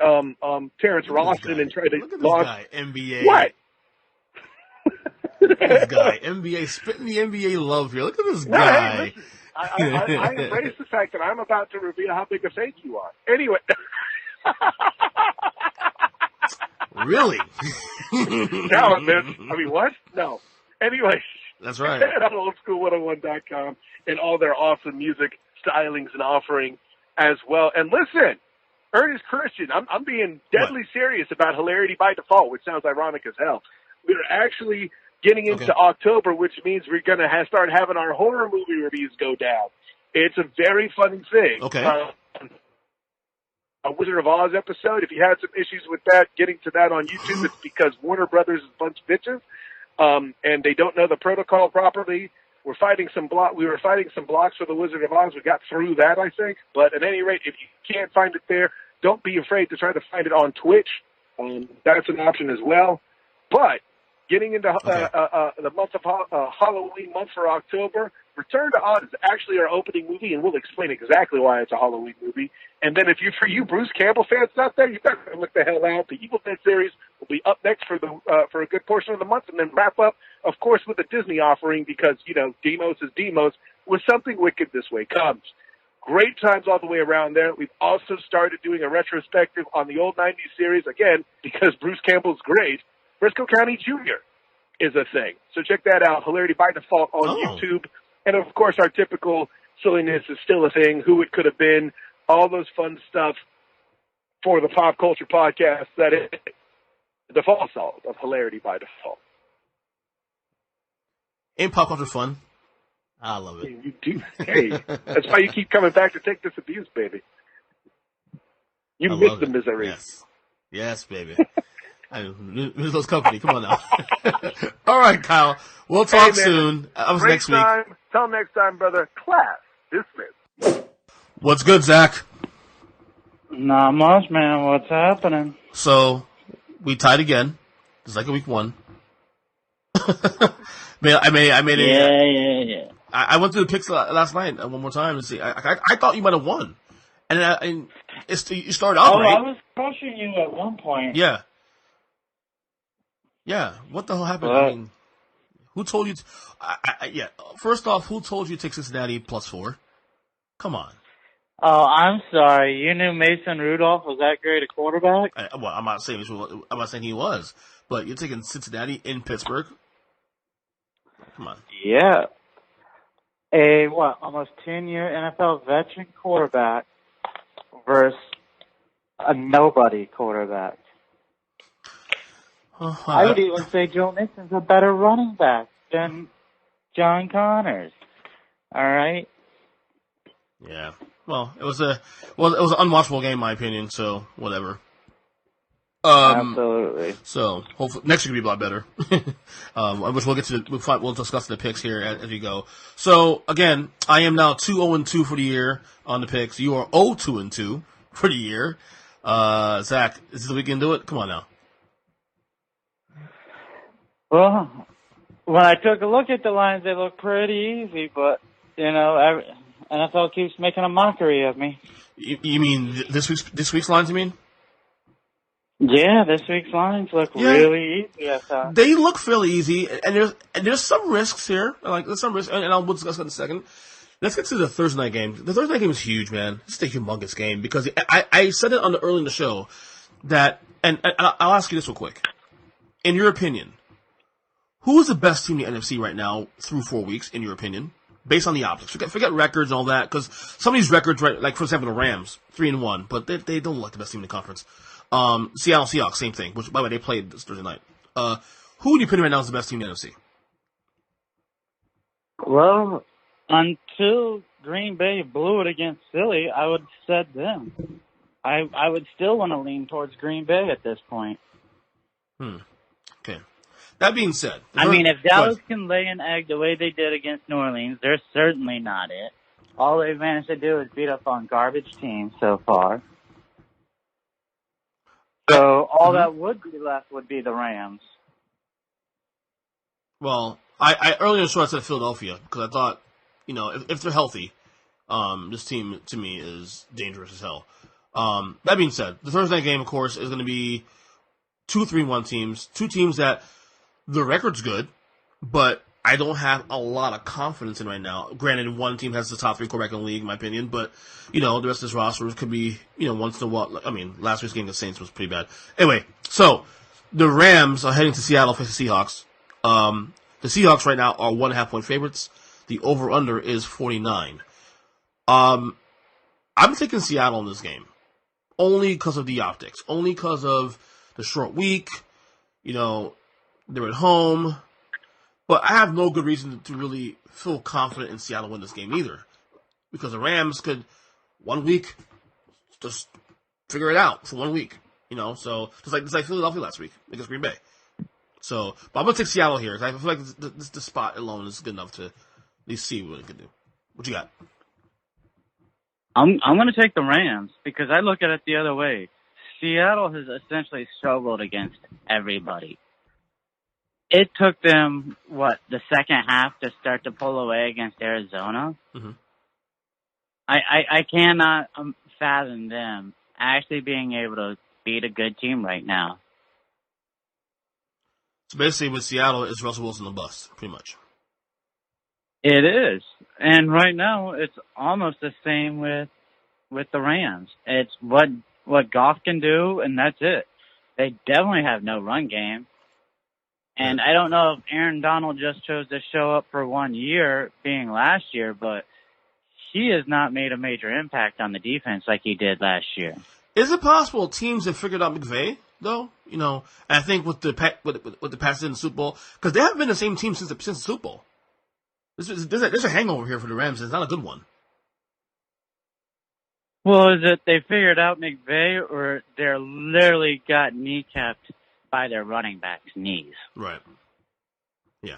Terrence Ross in and try to look at this guy, NBA. What? Look at this guy, NBA, spitting the NBA love here. Look at this guy. Hey, I embrace the fact that I'm about to reveal how big a fake you are. Anyway. Really? No, man. I mean, what? No. Anyway. That's right. At oldschool101.com and all their awesome music stylings and offering as well. And listen, Ernest Christian, I'm being deadly serious about hilarity by default, which sounds ironic as hell. We're actually getting into October, which means we're going to start having our horror movie reviews go down. It's a very funny thing. Okay. A Wizard of Oz episode, if you had some issues with that, getting to that on YouTube, it's because Warner Brothers is a bunch of bitches, and they don't know the protocol properly. We were fighting some blocks for the Wizard of Oz. We got through that, I think. But at any rate, if you can't find it there, don't be afraid to try to find it on Twitch. That's an option as well. But getting into the month of Halloween month for October, Return to Oz is actually our opening movie, and we'll explain exactly why it's a Halloween movie. And then for you Bruce Campbell fans out there, you better look the hell out. The Evil Dead series will be up next for a good portion of the month, and then wrap up, of course, with a Disney offering, because, you know, Demos is Demos, with Something Wicked This Way Comes. Great times all the way around there. We've also started doing a retrospective on the old 90s series, again, because Bruce Campbell's great. Briscoe County Jr. is a thing. So check that out. Hilarity by Default on YouTube. And, of course, our typical silliness is still a thing. Who It Could Have Been. All those fun stuff for the pop culture podcast that is the default salt of Hilarity by Default. Ain't pop culture fun? I love it. You do. Hey, that's why you keep coming back to take this abuse, baby. You miss the misery. Yes. Yes, baby. Who's those company? Come on now. All right, Kyle. We'll talk soon. That was next week. Till next time, brother. Class dismissed. What's good, Zach? Not much, man. What's happening? So, we tied again. It's like a week 1. I made it. Yeah. I went through the picks last night one more time to see. I thought you might have won. And you started out right. I was crushing you at one point. Yeah. Yeah. What the hell happened? I mean, who told you? First off, who told you to take Cincinnati +4? Come on. Oh, I'm sorry. You knew Mason Rudolph was that great a quarterback? I'm not saying he was, but you're taking Cincinnati in Pittsburgh. Come on. Yeah. Almost 10-year NFL veteran quarterback versus a nobody quarterback. I would even say Joe Mixon's a better running back than John Connors. All right. Yeah. Well, it was an unwatchable game, in my opinion. So whatever. Absolutely. So hopefully next week will be a lot better. Which we'll get to. We'll discuss the picks here as we go. So again, I am now 2-0-2 for the year on the picks. You are 0-2-2 for the year. Zach, is this the week you can do it? Come on now. Well, when I took a look at the lines, they look pretty easy, but, you know, NFL keeps making a mockery of me. You mean this week's lines, you mean? Yeah, this week's lines look really easy, I thought. They look fairly easy, and there's some risks here. There's some risks, and we'll discuss that in a second. Let's get to the Thursday night game. The Thursday night game is huge, man. It's a humongous game, because I said it early in the show that, and I'll ask you this real quick. In your opinion, who is the best team in the NFC right now through 4 weeks, in your opinion, based on the optics? Forget records and all that, because some of these records, right, like, for example, the Rams, 3-1, but they don't look like the best team in the conference. Seattle Seahawks, same thing, which, by the way, they played this Thursday night. Who would you put right now as the best team in the NFC? Well, until Green Bay blew it against Philly, I would have said them. I would still want to lean towards Green Bay at this point. Okay. That being said, I mean, if Dallas can lay an egg the way they did against New Orleans, they're certainly not it. All they've managed to do is beat up on garbage teams so far. So all that would be left would be the Rams. Well, I earlier said Philadelphia because I thought, if they're healthy, this team to me is dangerous as hell. That being said, the Thursday night game, of course, is going to be 2-3-1 teams, two teams that the record's good, but I don't have a lot of confidence in right now. Granted, one team has the top 3 quarterback in the league, in my opinion, but, the rest of this roster could be, once in a while. I mean, last week's game against the Saints was pretty bad. Anyway, so the Rams are heading to Seattle to face the Seahawks. The Seahawks right now are 1.5 point favorites. The over-under is 49. I'm thinking Seattle in this game. Only because of the optics. Only because of the short week. They're at home. But I have no good reason to really feel confident in Seattle win this game either. Because the Rams could, 1 week, just figure it out for 1 week. So just like Philadelphia last week against Green Bay. So, but I'm going to take Seattle here. I feel like this spot alone is good enough to at least see what it can do. What you got? I'm going to take the Rams because I look at it the other way. Seattle has essentially struggled against everybody. It took them, the second half to start to pull away against Arizona? Mm-hmm. I cannot fathom them actually being able to beat a good team right now. So basically with Seattle, it's Russell Wilson the bust, pretty much. It is. And right now, it's almost the same with the Rams. It's what Goff can do, and that's it. They definitely have no run game. And I don't know if Aaron Donald just chose to show up for 1 year, being last year, but he has not made a major impact on the defense like he did last year. Is it possible teams have figured out McVay, though? And I think with the Pats in the Super Bowl, because they haven't been the same team since the Super Bowl. There's a hangover here for the Rams. It's not a good one. Well, is it they figured out McVay, or they're literally got kneecapped by their running back's knees? Right. Yeah.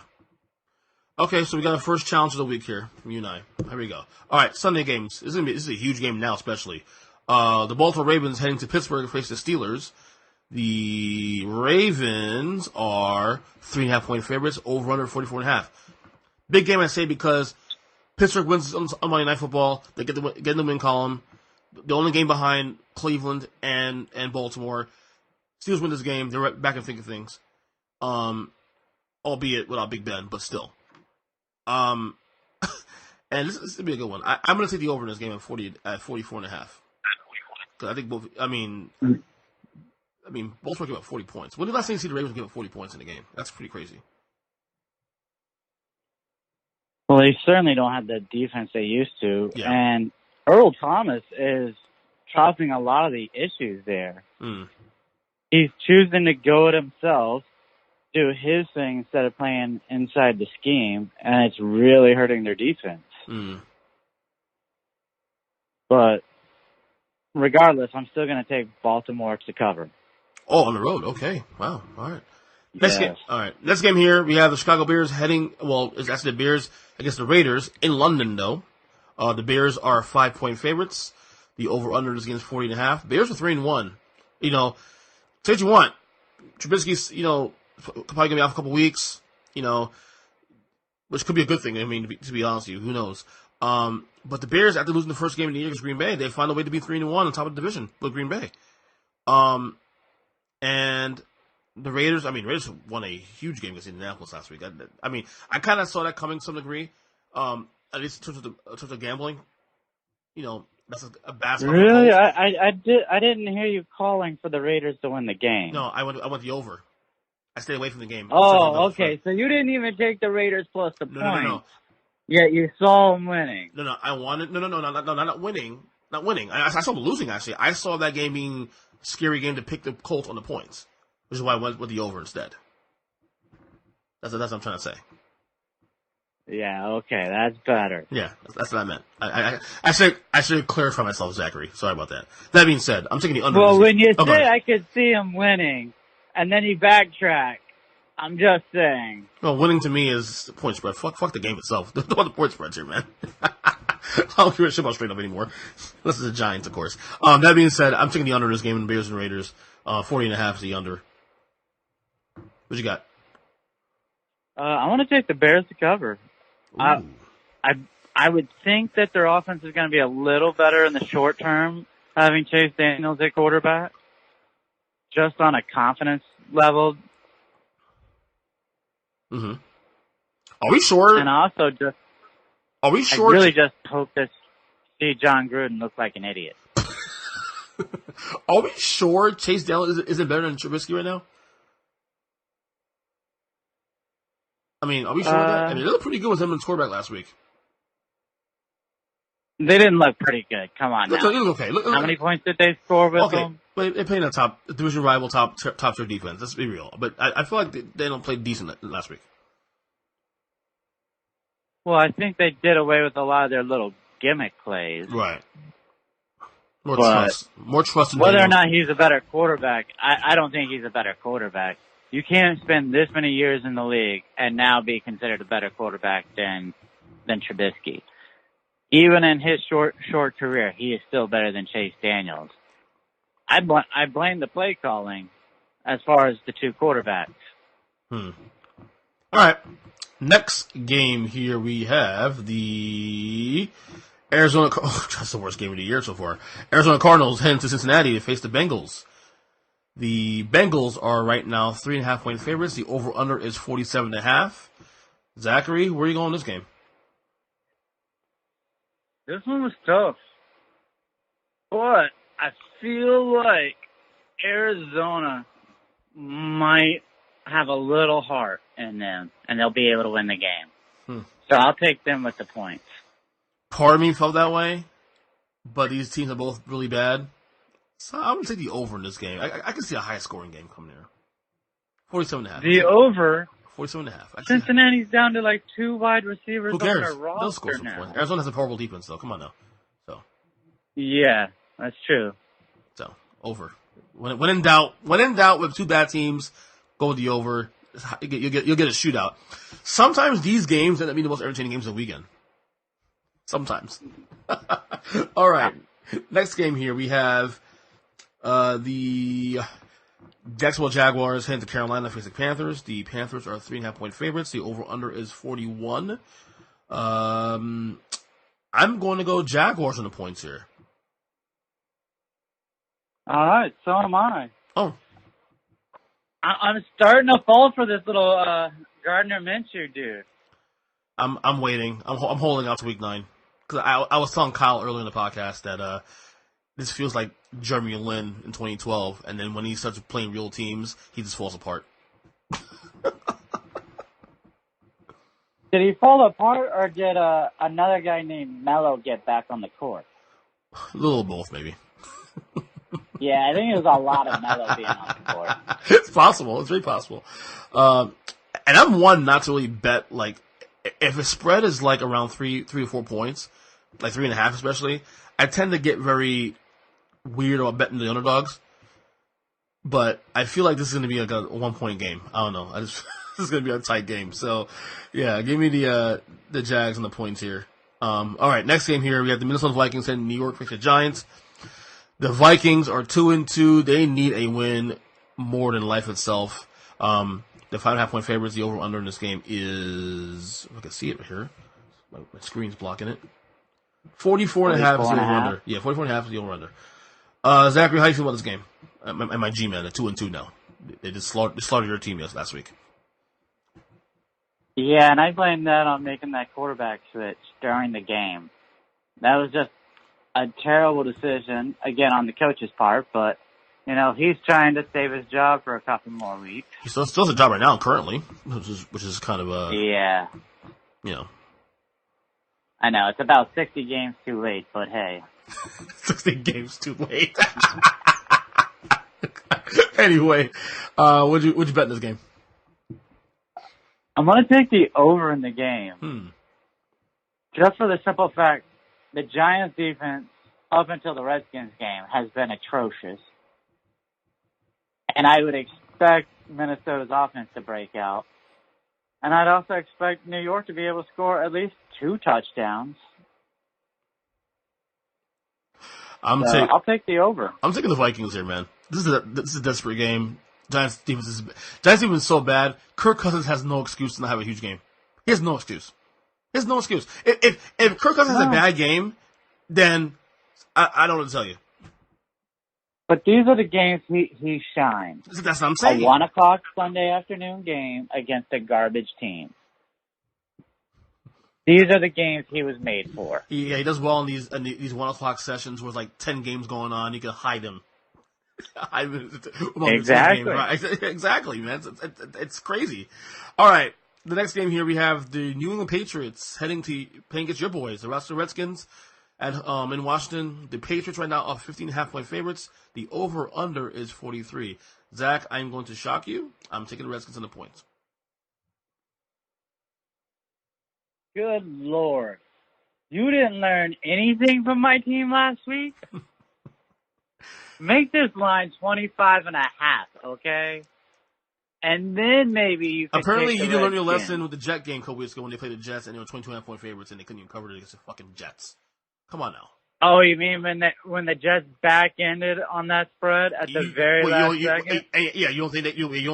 Okay, so we got our first challenge of the week here from you and I. Here we go. All right, Sunday games. This is a huge game now, especially. The Baltimore Ravens heading to Pittsburgh to face the Steelers. The Ravens are 3.5 point favorites, over under 44.5. Big game, I say, because Pittsburgh wins on Monday Night Football. They get in the win column. The only game behind Cleveland and Baltimore. Steelers win this game. They're right back in thick of things. Albeit without Big Ben, but still. And this will be a good one. I'm going to take the over in this game at 44.5. Because I think both. I mean, Baltimore gave up 40 points. When did last time you see the Ravens give up 40 points in a game? That's pretty crazy. Well, they certainly don't have the defense they used to. Yeah. And Earl Thomas is causing a lot of the issues there. He's choosing to go it himself, do his thing instead of playing inside the scheme, and it's really hurting their defense. But regardless, I'm still going to take Baltimore to cover. Oh, on the road. Okay. Wow. All right. Next game. All right. Next game here, we have the Chicago Bears it's actually the Bears against the Raiders in London, though. The Bears are 5 point favorites. The over-under is against 40.5. Bears are 3-1. Say what you want. Trubisky's, probably going to be out for a couple weeks, which could be a good thing. I mean, to be honest with you, who knows? But the Bears, after losing the first game of the year against Green Bay, they find a way to be 3-1 on top of the division with Green Bay. And the Raiders won a huge game against Indianapolis last week. I kind of saw that coming to some degree, at least in terms of gambling. That's a basketball. Really? I didn't hear you calling for the Raiders to win the game. No, I went the over. I stayed away from the game. Oh, okay. So you didn't even take the Raiders plus the point. No. Yet you saw them winning. No. I wanted not winning. Not winning. I saw them losing. Actually, I saw that game being a scary game to pick the Colts on the points, which is why I went with the over instead. That's what I'm trying to say. Yeah, okay, that's better. Yeah, that's what I meant. I should clarify myself, Zachary. Sorry about that. That being said, I'm taking the under. Well, when you say I could see him winning, and then you backtrack, I'm just saying. Well, winning to me is the point spread. Fuck the game itself. Don't want the point spreads here, man. I don't give a shit about straight up anymore. Unless it's the Giants, of course. That being said, I'm taking the under in this game in Bears and Raiders. 40.5 is the under. What you got? I want to take the Bears to cover. I would think that their offense is going to be a little better in the short term, having Chase Daniels at quarterback, just on a confidence level. Mm-hmm. Are we sure? And also just, are we sure? I really just hope to see John Gruden look like an idiot. Are we sure Chase Daniels isn't better than Trubisky right now? I mean, are we sure of that? I mean, they looked pretty good with him in quarterback last week. They didn't look pretty good. Come on now. It looked okay. How many points did they score with them? But they're playing a division rival top tier defense. Let's be real. But I feel like they don't play decent last week. Well, I think they did away with a lot of their little gimmick plays. Right. More trust. Whether or not he's a better quarterback, I don't think he's a better quarterback. You can't spend this many years in the league and now be considered a better quarterback than Trubisky. Even in his short career, he is still better than Chase Daniels. I blame the play calling as far as the two quarterbacks. All right. Next game here we have the Arizona. Oh, that's the worst game of the year so far. Arizona Cardinals heading to Cincinnati to face the Bengals. The Bengals are right now 3.5 point favorites. The over/under is 47.5. Zachary, where are you going in this game? This one was tough, but I feel like Arizona might have a little heart in them, and they'll be able to win the game. So I'll take them with the points. Part of me felt that way, but these teams are both really bad. So I'm going to take the over in this game. I can see a high-scoring game coming here. 47.5. The over? 47.5. Cincinnati's down to like 2 wide receivers. Who cares? On their roster They'll score some points. Arizona has a horrible defense, though. Come on now. So. Yeah, that's true. So, over. When in doubt with two bad teams, go with the over. You'll get a shootout. Sometimes these games end up being the most entertaining games of the weekend. Sometimes. All right. Next game here we have the Jacksonville Jaguars heading to Carolina to face the Panthers. The Panthers are 3.5 point favorites. The over/under is 41. I'm going to go Jaguars on the points here. All right, so am I. Oh. I'm starting to fall for this little Gardner Minshew dude. I'm waiting. I'm holding out to week 9 because I was telling Kyle earlier in the podcast that this feels like Jeremy Lin in 2012, and then when he starts playing real teams, he just falls apart. Did he fall apart, or did another guy named Mello get back on the court? A little of both, maybe. Yeah, I think it was a lot of Mello being on the court. It's possible. It's very possible. And I'm one not to really bet, like, if a spread is like around 3 to 4 points, like 3.5 especially, I tend to get very weird about betting the underdogs. But I feel like this is going to be like a 1 point game. I don't know. This is going to be a tight game. So, yeah, give me the Jags and the points here. All right, next game here we have the Minnesota Vikings and New York face the Giants. The Vikings are 2-2. They need a win more than life itself. The 5.5 point favorites. The over/under in this game is, I can see it right here. My screen's blocking it. 44.5 is the over/under. Yeah, 44.5 is the over/under. Zachary, how do you feel about this game? And my G-men, they're 2-2 now. They just slaughtered your team last week. Yeah, and I blame that on making that quarterback switch during the game. That was just a terrible decision, again, on the coach's part, but, you know, he's trying to save his job for a couple more weeks. He still has a job right now, currently, which is kind of, yeah. You know. I know, it's about 60 games too late, but hey. 60 games too late. Anyway, what'd you bet in this game? I'm going to take the over in the game. Just for the simple fact, the Giants' defense up until the Redskins game has been atrocious. And I would expect Minnesota's offense to break out. And I'd also expect New York to be able to score at least 2 touchdowns. I'll take the over. I'm taking the Vikings here, man. This is a desperate game. Giants defense is so bad. Kirk Cousins has no excuse to not have a huge game. He has no excuse. If Kirk Cousins has a bad game, then I don't know what to tell you. But these are the games he shines. That's what I'm saying. A 1:00 Sunday afternoon game against a garbage team. These are the games he was made for. Yeah, he does well in these 1:00 sessions with like 10 games going on. You can hide him. Exactly. Right? Exactly, man. It's crazy. All right. The next game here we have the New England Patriots playing against your boys, the Redskins. In Washington, the Patriots right now are 15.5-point favorites. The over-under is 43. Zach, I'm going to shock you. I'm taking the Redskins in the points. Good Lord. You didn't learn anything from my team last week? Make this line 25.5, okay? And then maybe you can Apparently, you didn't learn your lesson with the Jet game a couple weeks ago when they played the Jets and they were 22.5-point favorites and they couldn't even cover it against the fucking Jets. Come on now. Oh, you mean when the Jets back-ended on that spread at the very last second? Yeah, you don't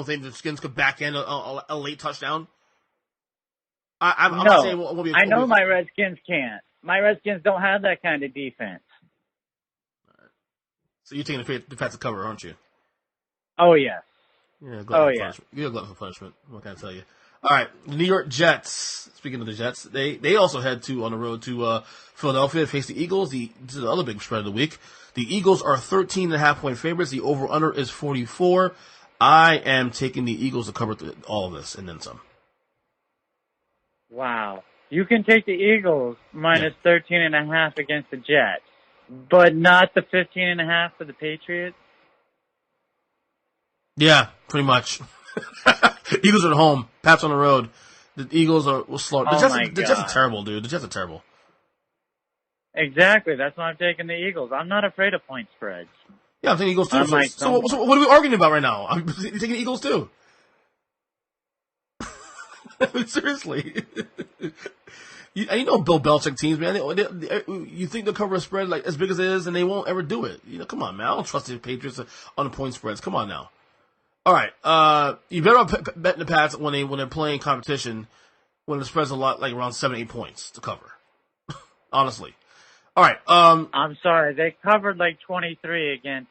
think the Skins could back end a late touchdown? I'm not saying it won't be I know my Redskins can't. My Redskins don't have that kind of defense. All right. So you're taking the defensive cover, aren't you? Oh, yes. Yeah, you're a glutton for punishment. What can I tell you? All right, the New York Jets. Speaking of the Jets, they also head on the road to Philadelphia to face the Eagles. This is the other big spread of the week. The Eagles are 13.5-point favorites. The over/under is 44. I am taking the Eagles to cover all of this and then some. Wow, you can take the Eagles minus 13.5 against the Jets, but not the 15.5 for the Patriots. Yeah, pretty much. Eagles are at home. Pats on the road. The Eagles will slow. The Jets are terrible, dude. The Jets are terrible. Exactly. That's why I'm taking the Eagles. I'm not afraid of point spreads. Yeah, I'm taking Eagles too. So what are we arguing about right now? I'm taking Eagles too. Seriously. You know Bill Belichick teams, man. You think they'll cover a spread like as big as it is, and they won't ever do it. Come on, man. I don't trust the Patriots on the point spreads. Come on now. All right, you better not bet the Pats when they're playing competition when the spread's a lot like around 7-8 points to cover. Honestly. All right. I'm sorry, they covered like 23 against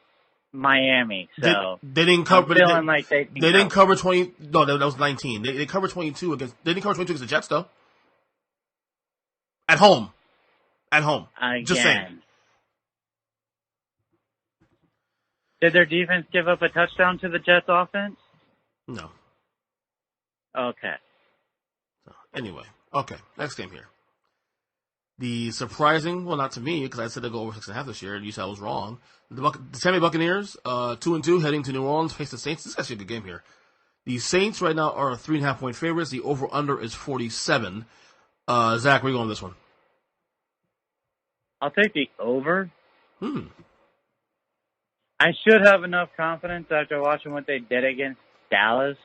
Miami, so they didn't cover. They didn't cover 20. No, that was 19. They covered 22 against. They didn't cover 22 against the Jets though. At home. Again. Just saying. Did their defense give up a touchdown to the Jets offense? No. Okay. So, anyway, okay. Next game here. The surprising, well, not to me, because I said they'd go over 6.5 this year, and you said I was wrong. The Tampa Bay Buccaneers, 2-2, heading to New Orleans, face the Saints. This is actually a good game here. The Saints right now are 3.5-point favorites. The over/under is 47. Zach, where are you going on this one? I'll take the over. I should have enough confidence after watching what they did against Dallas.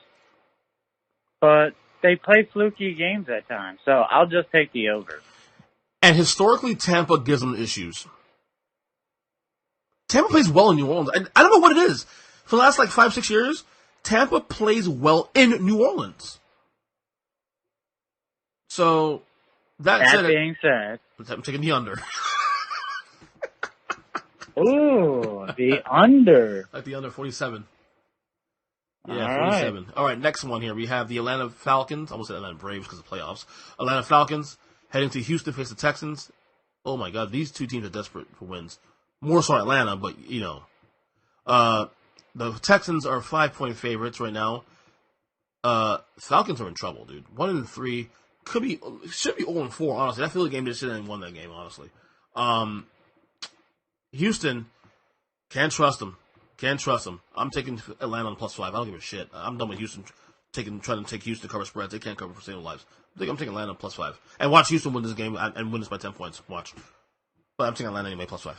But they play fluky games at times, so I'll just take the over. And historically, Tampa gives them issues. Tampa plays well in New Orleans. I don't know what it is. For the last 5-6 years, Tampa plays well in New Orleans. So, that being said, I'm taking the under. Ooh, the under. Like the under 47. Yeah, 47. Right. All right, next one here. We have the Atlanta Falcons. I almost said Atlanta Braves because of playoffs. Atlanta Falcons heading to Houston to face the Texans. Oh, my God. These two teams are desperate for wins. More so Atlanta, but, the Texans are 5-point favorites right now. Falcons are in trouble, dude. 1-3. Should be 0-4, honestly. I feel the game they should have won that game, honestly. Houston, can't trust them. I'm taking Atlanta on +5. I don't give a shit. I'm done with Houston trying to take Houston to cover spreads. They can't cover for single lives. I'm taking Atlanta +5. And watch Houston win this game and win this by 10 points. Watch. But I'm taking Atlanta anyway, +5.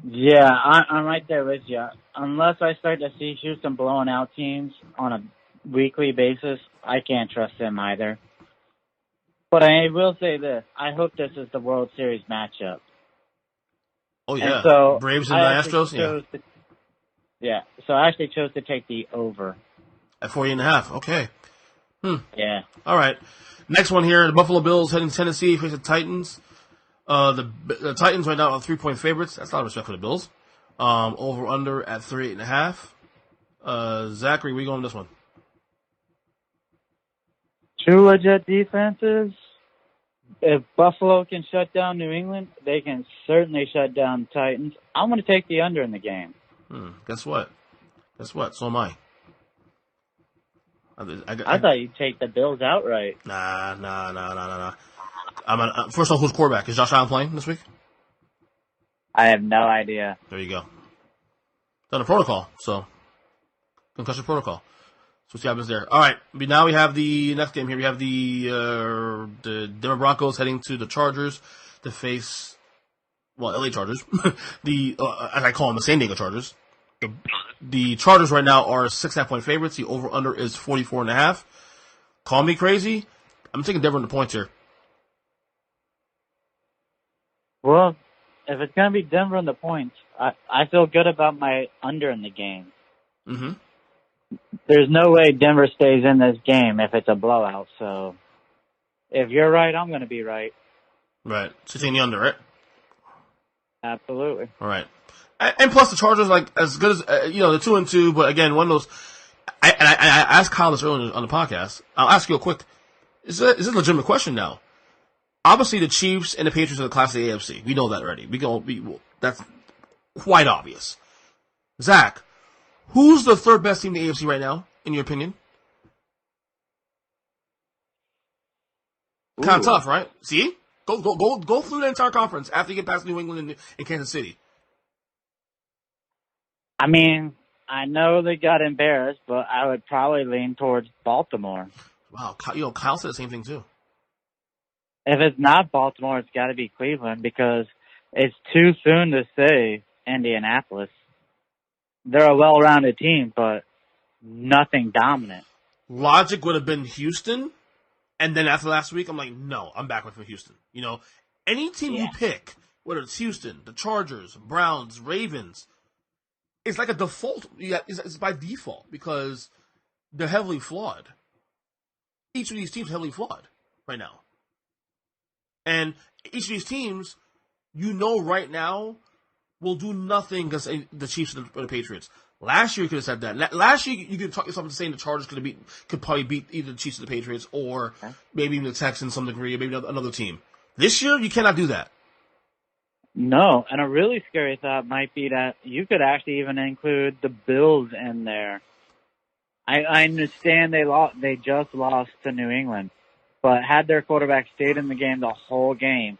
Yeah, I'm right there with you. Unless I start to see Houston blowing out teams on a weekly basis, I can't trust them either. But I will say this. I hope this is the World Series matchup. Oh, yeah. And so Braves and the Astros? So I actually chose to take the over. At 40.5. Okay. Yeah. All right. Next one here. The Buffalo Bills heading to Tennessee, face the Titans. The Titans right now are 3-point favorites. That's a lot of respect for the Bills. Over under at 38.5. Zachary, where you going on this one? Two legit defenses. If Buffalo can shut down New England, they can certainly shut down the Titans. I'm going to take the under in the game. Guess what? So am I. I thought you'd take the Bills outright. Nah. First of all, who's quarterback? Is Josh Allen playing this week? I have no idea. There you go. Done a protocol, so concussion protocol. So we'll see what happens there. All right, now we have the next game here. We have the Denver Broncos heading to the Chargers to face, LA Chargers. As I call them, the San Diego Chargers. The Chargers right now are 6.5-point favorites. The over-under is 44.5. Call me crazy. I'm taking Denver in the points here. Well, if it's going to be Denver in the points, I feel good about my under in the game. Mm-hmm. There's no way Denver stays in this game if it's a blowout. So if you're right, I'm going to be right. Right. So taking the under, right? Absolutely. All right. And plus the Chargers, as good as, they're 2-2, but again, one of those, I asked Kyle this earlier on the podcast. I'll ask you a quick, is this a legitimate question now? Obviously the Chiefs and the Patriots are the class of the AFC. We know that already. That's quite obvious. Zach, who's the third best team in the AFC right now, in your opinion? Kind of tough, right? See? Go through the entire conference after you get past New England and Kansas City. I mean, I know they got embarrassed, but I would probably lean towards Baltimore. Wow, Kyle said the same thing too. If it's not Baltimore, it's got to be Cleveland because it's too soon to say Indianapolis. They're a well-rounded team, but nothing dominant. Logic would have been Houston, and then after last week, I'm like, no, I'm back with Houston. Any team you pick, whether it's Houston, the Chargers, Browns, Ravens, it's like a default. It's by default because they're heavily flawed. Each of these teams is heavily flawed right now. And each of these teams, right now, will do nothing against the Chiefs or the Patriots. Last year, you could have said that. Last year, you could talk yourself into saying the Chargers could probably beat either the Chiefs or the Patriots, or maybe even the Texans to some degree, or maybe another team. This year, you cannot do that. No, and a really scary thought might be that you could actually even include the Bills in there. I understand they just lost to New England, but had their quarterback stayed in the game the whole game,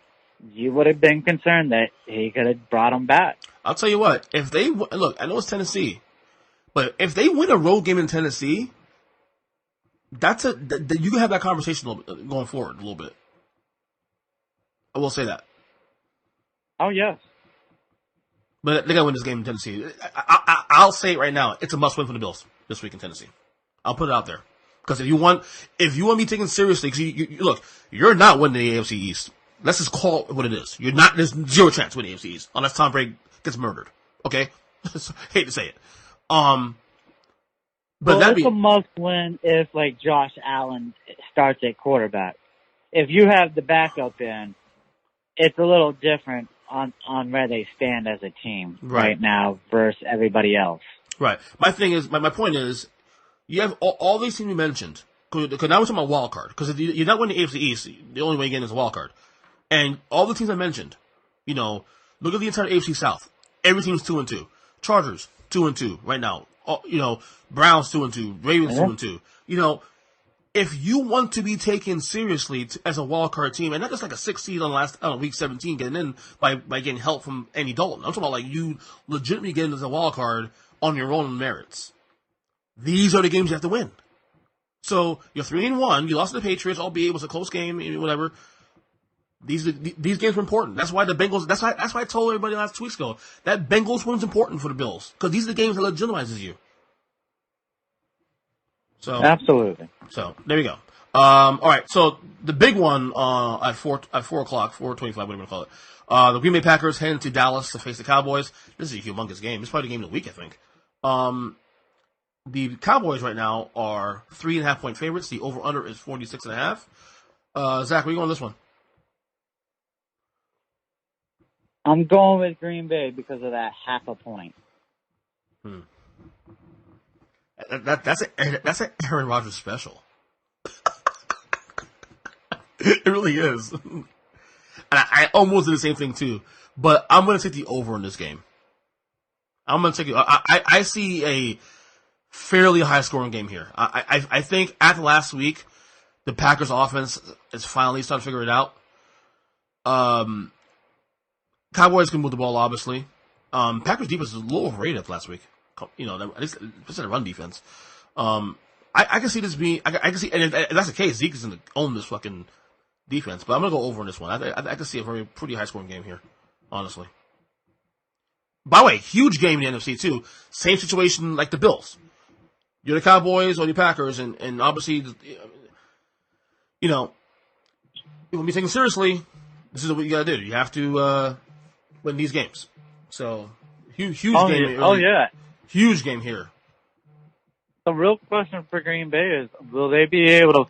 you would have been concerned that he could have brought them back. I'll tell you what, if they look, I know it's Tennessee, but if they win a road game in Tennessee, you can have that conversation going forward a little bit. I will say that. Oh, yes. But they got to win this game in Tennessee. I'll say it right now. It's a must-win for the Bills this week in Tennessee. I'll put it out there. Because if you want me taken seriously, because you're not winning the AFC East. Let's just call it what it is. There's zero chance winning the AFC East unless Tom Brady gets murdered. Okay? Hate to say it. But it's a must-win if, Josh Allen starts at quarterback. If you have the backup in, it's a little different on where they stand as a team right now versus everybody else. Right. My point is, you have all these teams you mentioned. Because now we're talking about wild card. Because if you're not winning the AFC East, the only way you get is a wild card. And all the teams I mentioned, look at the entire AFC South. Every team's 2-2. Chargers 2-2 right now. Browns 2-2. Ravens 2-2. If you want to be taken seriously as a wild card team, and not just like a 6 seed on week 17 getting in by getting help from Andy Dalton. I'm talking about you legitimately getting as a wild card on your own merits. These are the games you have to win. So you're 3-1. You lost to the Patriots, albeit it was a close game, whatever. These games were important. That's why the Bengals. That's why I told everybody last 2 weeks ago that Bengals win's important for the Bills because these are the games that legitimizes you. So absolutely. So there we go. All right. So the big one at 4 o'clock, 4:25, whatever you want to call it. The Green Bay Packers heading to Dallas to face the Cowboys. This is a humongous game. It's probably the game of the week, I think. The Cowboys right now are 3.5-point favorites. The over/under is 46.5. Zach, where you going on this one? I'm going with Green Bay because of that half a point. That's an Aaron Rodgers special. It really is. And I almost did the same thing too. But I'm going to take the over in this game. I'm going to take it. I see a fairly high scoring game here. I think after last week, the Packers offense is finally starting to figure it out. Cowboys can move the ball, obviously. Packers defense is a little overrated last week. At least a run defense. I can see this being. I can see, and if that's the case, Zeke is going to own this fucking defense. But I'm going to go over in this one. I can see a pretty high scoring game here, honestly. By the way, huge game in the NFC too. Same situation like the Bills. You're the Cowboys or the Packers, and obviously, you want to be taken seriously. This is what you got to do. You have to win these games. So huge game. Huge game here. The real question for Green Bay is, will they be able to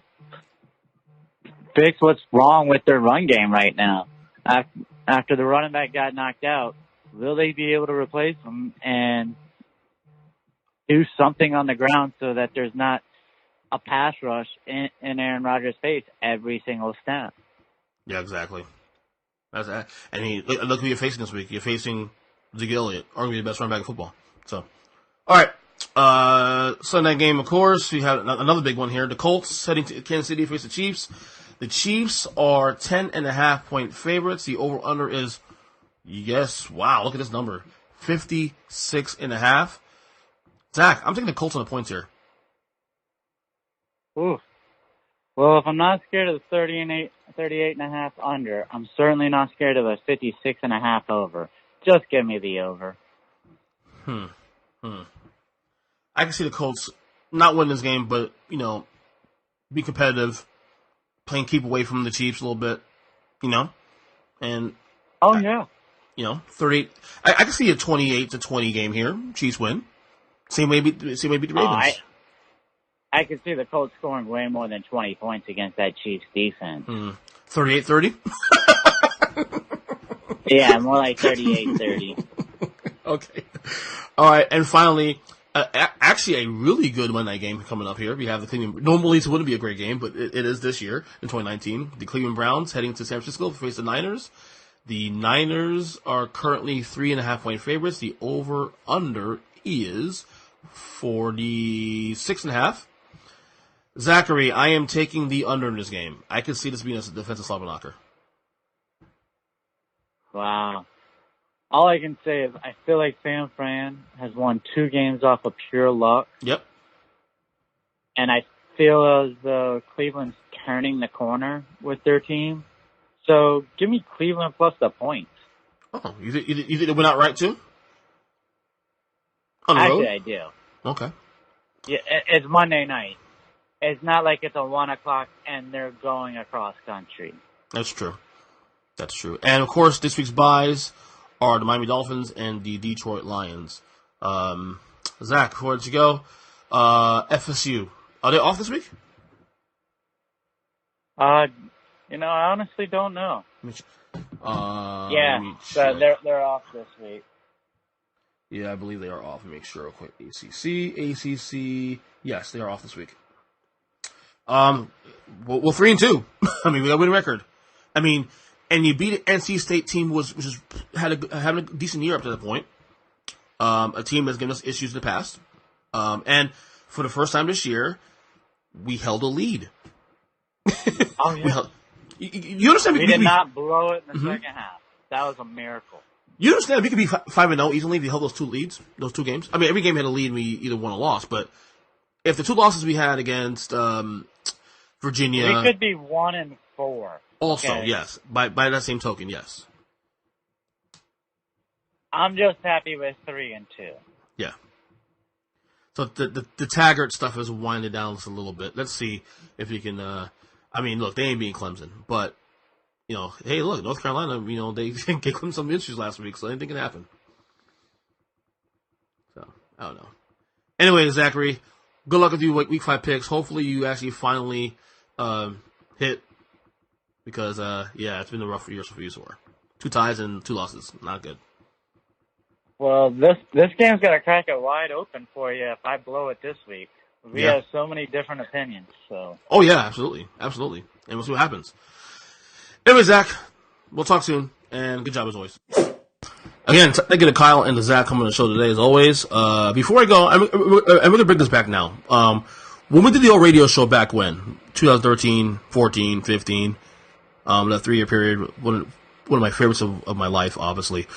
fix what's wrong with their run game right now? After the running back got knocked out, will they be able to replace him and do something on the ground so that there's not a pass rush in Aaron Rodgers' face every single snap? Yeah, exactly. Look who you're facing this week. You're facing Zeke Elliott, arguably the best running back in football. So, all right. Sunday game, of course. We have another big one here. The Colts heading to Kansas City to face the Chiefs. The Chiefs are 10.5-point favorites. The over/under is, wow, look at this number, 56.5. Zach, I'm taking the Colts on the points here. Ooh. Well, if I'm not scared of the 38.5 under, I'm certainly not scared of a 56.5 over. Just give me the over. I can see the Colts not winning this game, but, be competitive, keep away from the Chiefs a little bit, and... Oh, yeah. 38... I can see a 28-20 game here. Chiefs win. Same way beat the Ravens. I could see the Colts scoring way more than 20 points against that Chiefs defense. 38-30? Yeah, more like 38-30. Okay. All right, and finally, actually a really good Monday night game coming up here. We have the Cleveland... Normally it wouldn't be a great game, but it is this year, in 2019. The Cleveland Browns heading to San Francisco to face the Niners. The Niners are currently 3.5-point favorites. The over-under is 46.5. Zachary, I am taking the under in this game. I can see this being a defensive slobber knocker. Wow. All I can say is I feel like San Fran has won 2 games off of pure luck. Yep. And I feel as though Cleveland's turning the corner with their team. So give me Cleveland plus the points. Oh, you think they went out right too? Actually, I do. Okay. Yeah, it's Monday night. It's not like it's a 1 o'clock and they're going across country. That's true. And, of course, this week's buys are the Miami Dolphins and the Detroit Lions. Zach, before you go, FSU. Are they off this week? I honestly don't know. So they're off this week. Yeah, I believe they are off. Let me make sure real quick. ACC. Yes, they are off this week. Well, 3-2. I mean, we got a winning record. I mean, and you beat an NC State team which having a decent year up to that point. A team that's given us issues in the past. And for the first time this year, we held a lead. Oh, yeah. You understand? We did not blow it in the second half. That was a miracle. You understand? We could be 5-0 easily if we held those 2 leads, those 2 games. I mean, every game had a lead and we either won or lost, but if the 2 losses we had against Virginia, we could be 1-4. Also, okay? yes. By that same token, yes. I'm just happy with 3-2. Yeah. So the Taggart stuff is winding down just a little bit. Let's see if we can. I mean, look, they ain't being Clemson, but hey, look, North Carolina. They gave Clemson some issues last week, so anything can happen. So I don't know. Anyway, Zachary, good luck with you week 5 picks. Hopefully, you actually finally hit. Because, it's been a rough year for you so far. 2 ties and 2 losses. Not good. Well, this game's got to crack it wide open for you if I blow it this week. We have so many different opinions. So. Oh, yeah, absolutely. Absolutely. And we'll see what happens. Anyway, Zach, we'll talk soon. And good job as always. Again, thank you to Kyle and to Zach coming on the show today as always. Before I go, I'm going to bring this back now. When we did the old radio show back when? 2013, 14, 15. That 3-year period, one of my favorites of my life, obviously.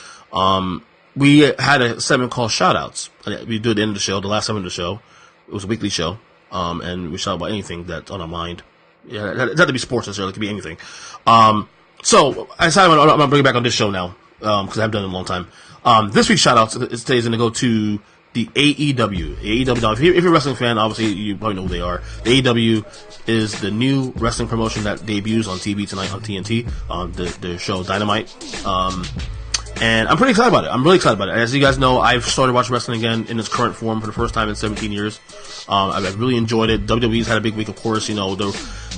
We had a segment called Shoutouts. We do at the end of the show, the last segment of the show. It was a weekly show, and we shout about anything that's on our mind. Yeah, it doesn't have to be sports necessarily, it could be anything. So I decided I'm going to bring it back on this show now, because I haven't done it in a long time. This week's Shoutouts today is going to go to the AEW. AEW. Now, if you're a wrestling fan, obviously you probably know who they are. The AEW is the new wrestling promotion that debuts on TV tonight on TNT, the show Dynamite. And I'm pretty excited about it. I'm really excited about it. As you guys know, I've started watching wrestling again in its current form for the first time in 17 years. I've really enjoyed it. WWE's had a big week, of course. The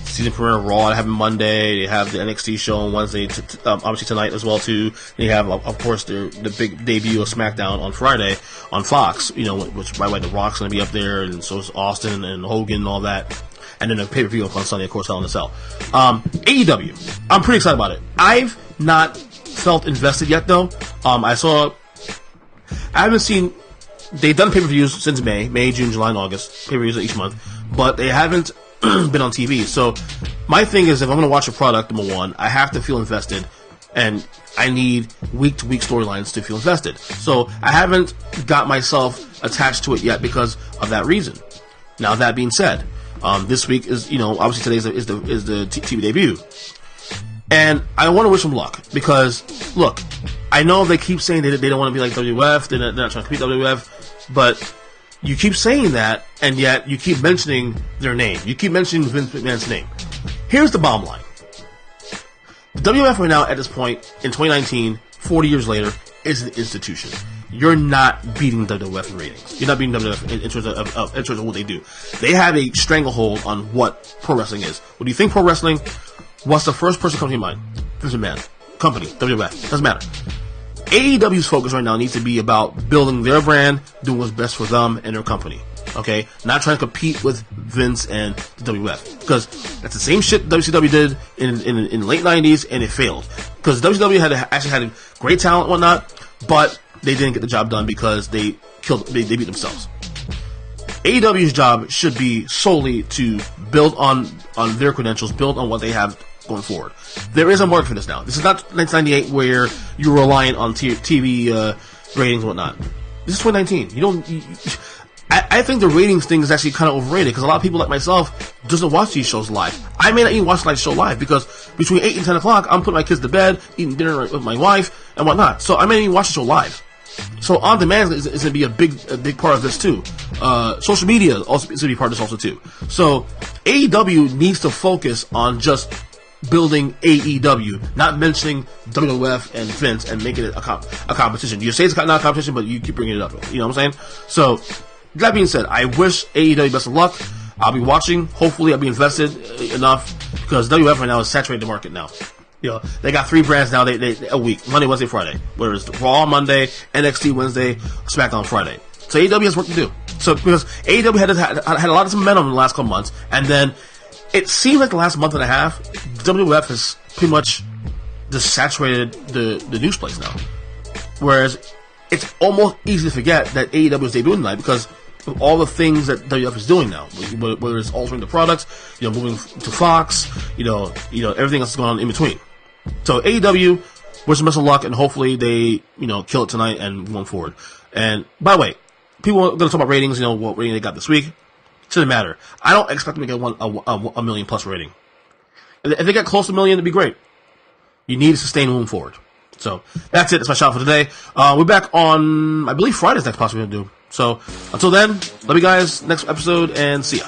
season premiere of Raw happened Monday. They have the NXT show on Wednesday, obviously tonight as well too. They have, of course, the big debut of SmackDown on Friday on Fox. Which by the way, The Rock's going to be up there, and so is Austin and Hogan and all that. And then a pay-per-view on Sunday, of course, Hell in a Cell. AEW, I'm pretty excited about it. I've not felt invested yet, though. I haven't seen. They've done pay-per-views since May, June, July, and August. Pay-per-views each month, but they haven't been on TV. So my thing is, if I'm going to watch a product, number one, I have to feel invested, and I need week-to-week storylines to feel invested. So I haven't got myself attached to it yet because of that reason. Now that being said, this week is, obviously today is the TV debut. And I want to wish them luck because, look, I know they keep saying they don't want to be like WWF, they're not trying to compete WWF, but you keep saying that, and yet you keep mentioning their name. You keep mentioning Vince McMahon's name. Here's the bottom line. The WWF right now, at this point, in 2019, 40 years later, is an institution. You're not beating WWF in ratings. You're not beating WWF in terms of what they do. They have a stranglehold on what pro wrestling is. When you think pro wrestling, what's the first person coming to your mind? Vince McMahon. Company. WWF. Doesn't matter. AEW's focus right now needs to be about building their brand, doing what's best for them and their company. Okay? Not trying to compete with Vince and the WWF. Because that's the same shit WCW did in the late 90s, and it failed. Because WCW actually had great talent and whatnot, but they didn't get the job done because they beat themselves. AEW's job should be solely to build on their credentials, build on what they have going forward. There is a market for this now. This is not 1998 where you're reliant on TV ratings and whatnot. This is 2019. I think the ratings thing is actually kind of overrated because a lot of people like myself doesn't watch these shows live. I may not even watch the show live because between 8 and 10 o'clock, I'm putting my kids to bed, eating dinner with my wife and whatnot. So I may not even watch the show live. So on demand is going to be a big part of this too. Social media also is going to be part of this also too. So AEW needs to focus on just building AEW, not mentioning WWF and Vince and making it a competition. You say it's not a competition, but you keep bringing it up. You know what I'm saying? So that being said, I wish AEW best of luck. I'll be watching. Hopefully, I'll be invested enough because WWF right now is saturated the market now. They got 3 brands now. They a week: Monday, Wednesday, Friday. Whereas Raw Monday, NXT Wednesday, SmackDown Friday. So AEW has work to do. So because AEW had a lot of momentum in the last couple months, and then it seems like the last month and a half, WWF has pretty much just saturated the news place now. Whereas it's almost easy to forget that AEW is debuting tonight because of all the things that WWF is doing now, whether it's altering the products, moving to Fox, everything else is going on in between. So AEW, wish them best of luck, and hopefully they, kill it tonight and move on forward. And by the way, people are going to talk about ratings, what rating they got this week. Shouldn't matter. I don't expect them to get a million plus rating. If they get close to a million, it'd be great. You need to sustain moving forward. So that's it. That's my shout for today. We're back on, I believe, Friday's next possibly going to do. So until then, love you guys. Next episode, and see ya.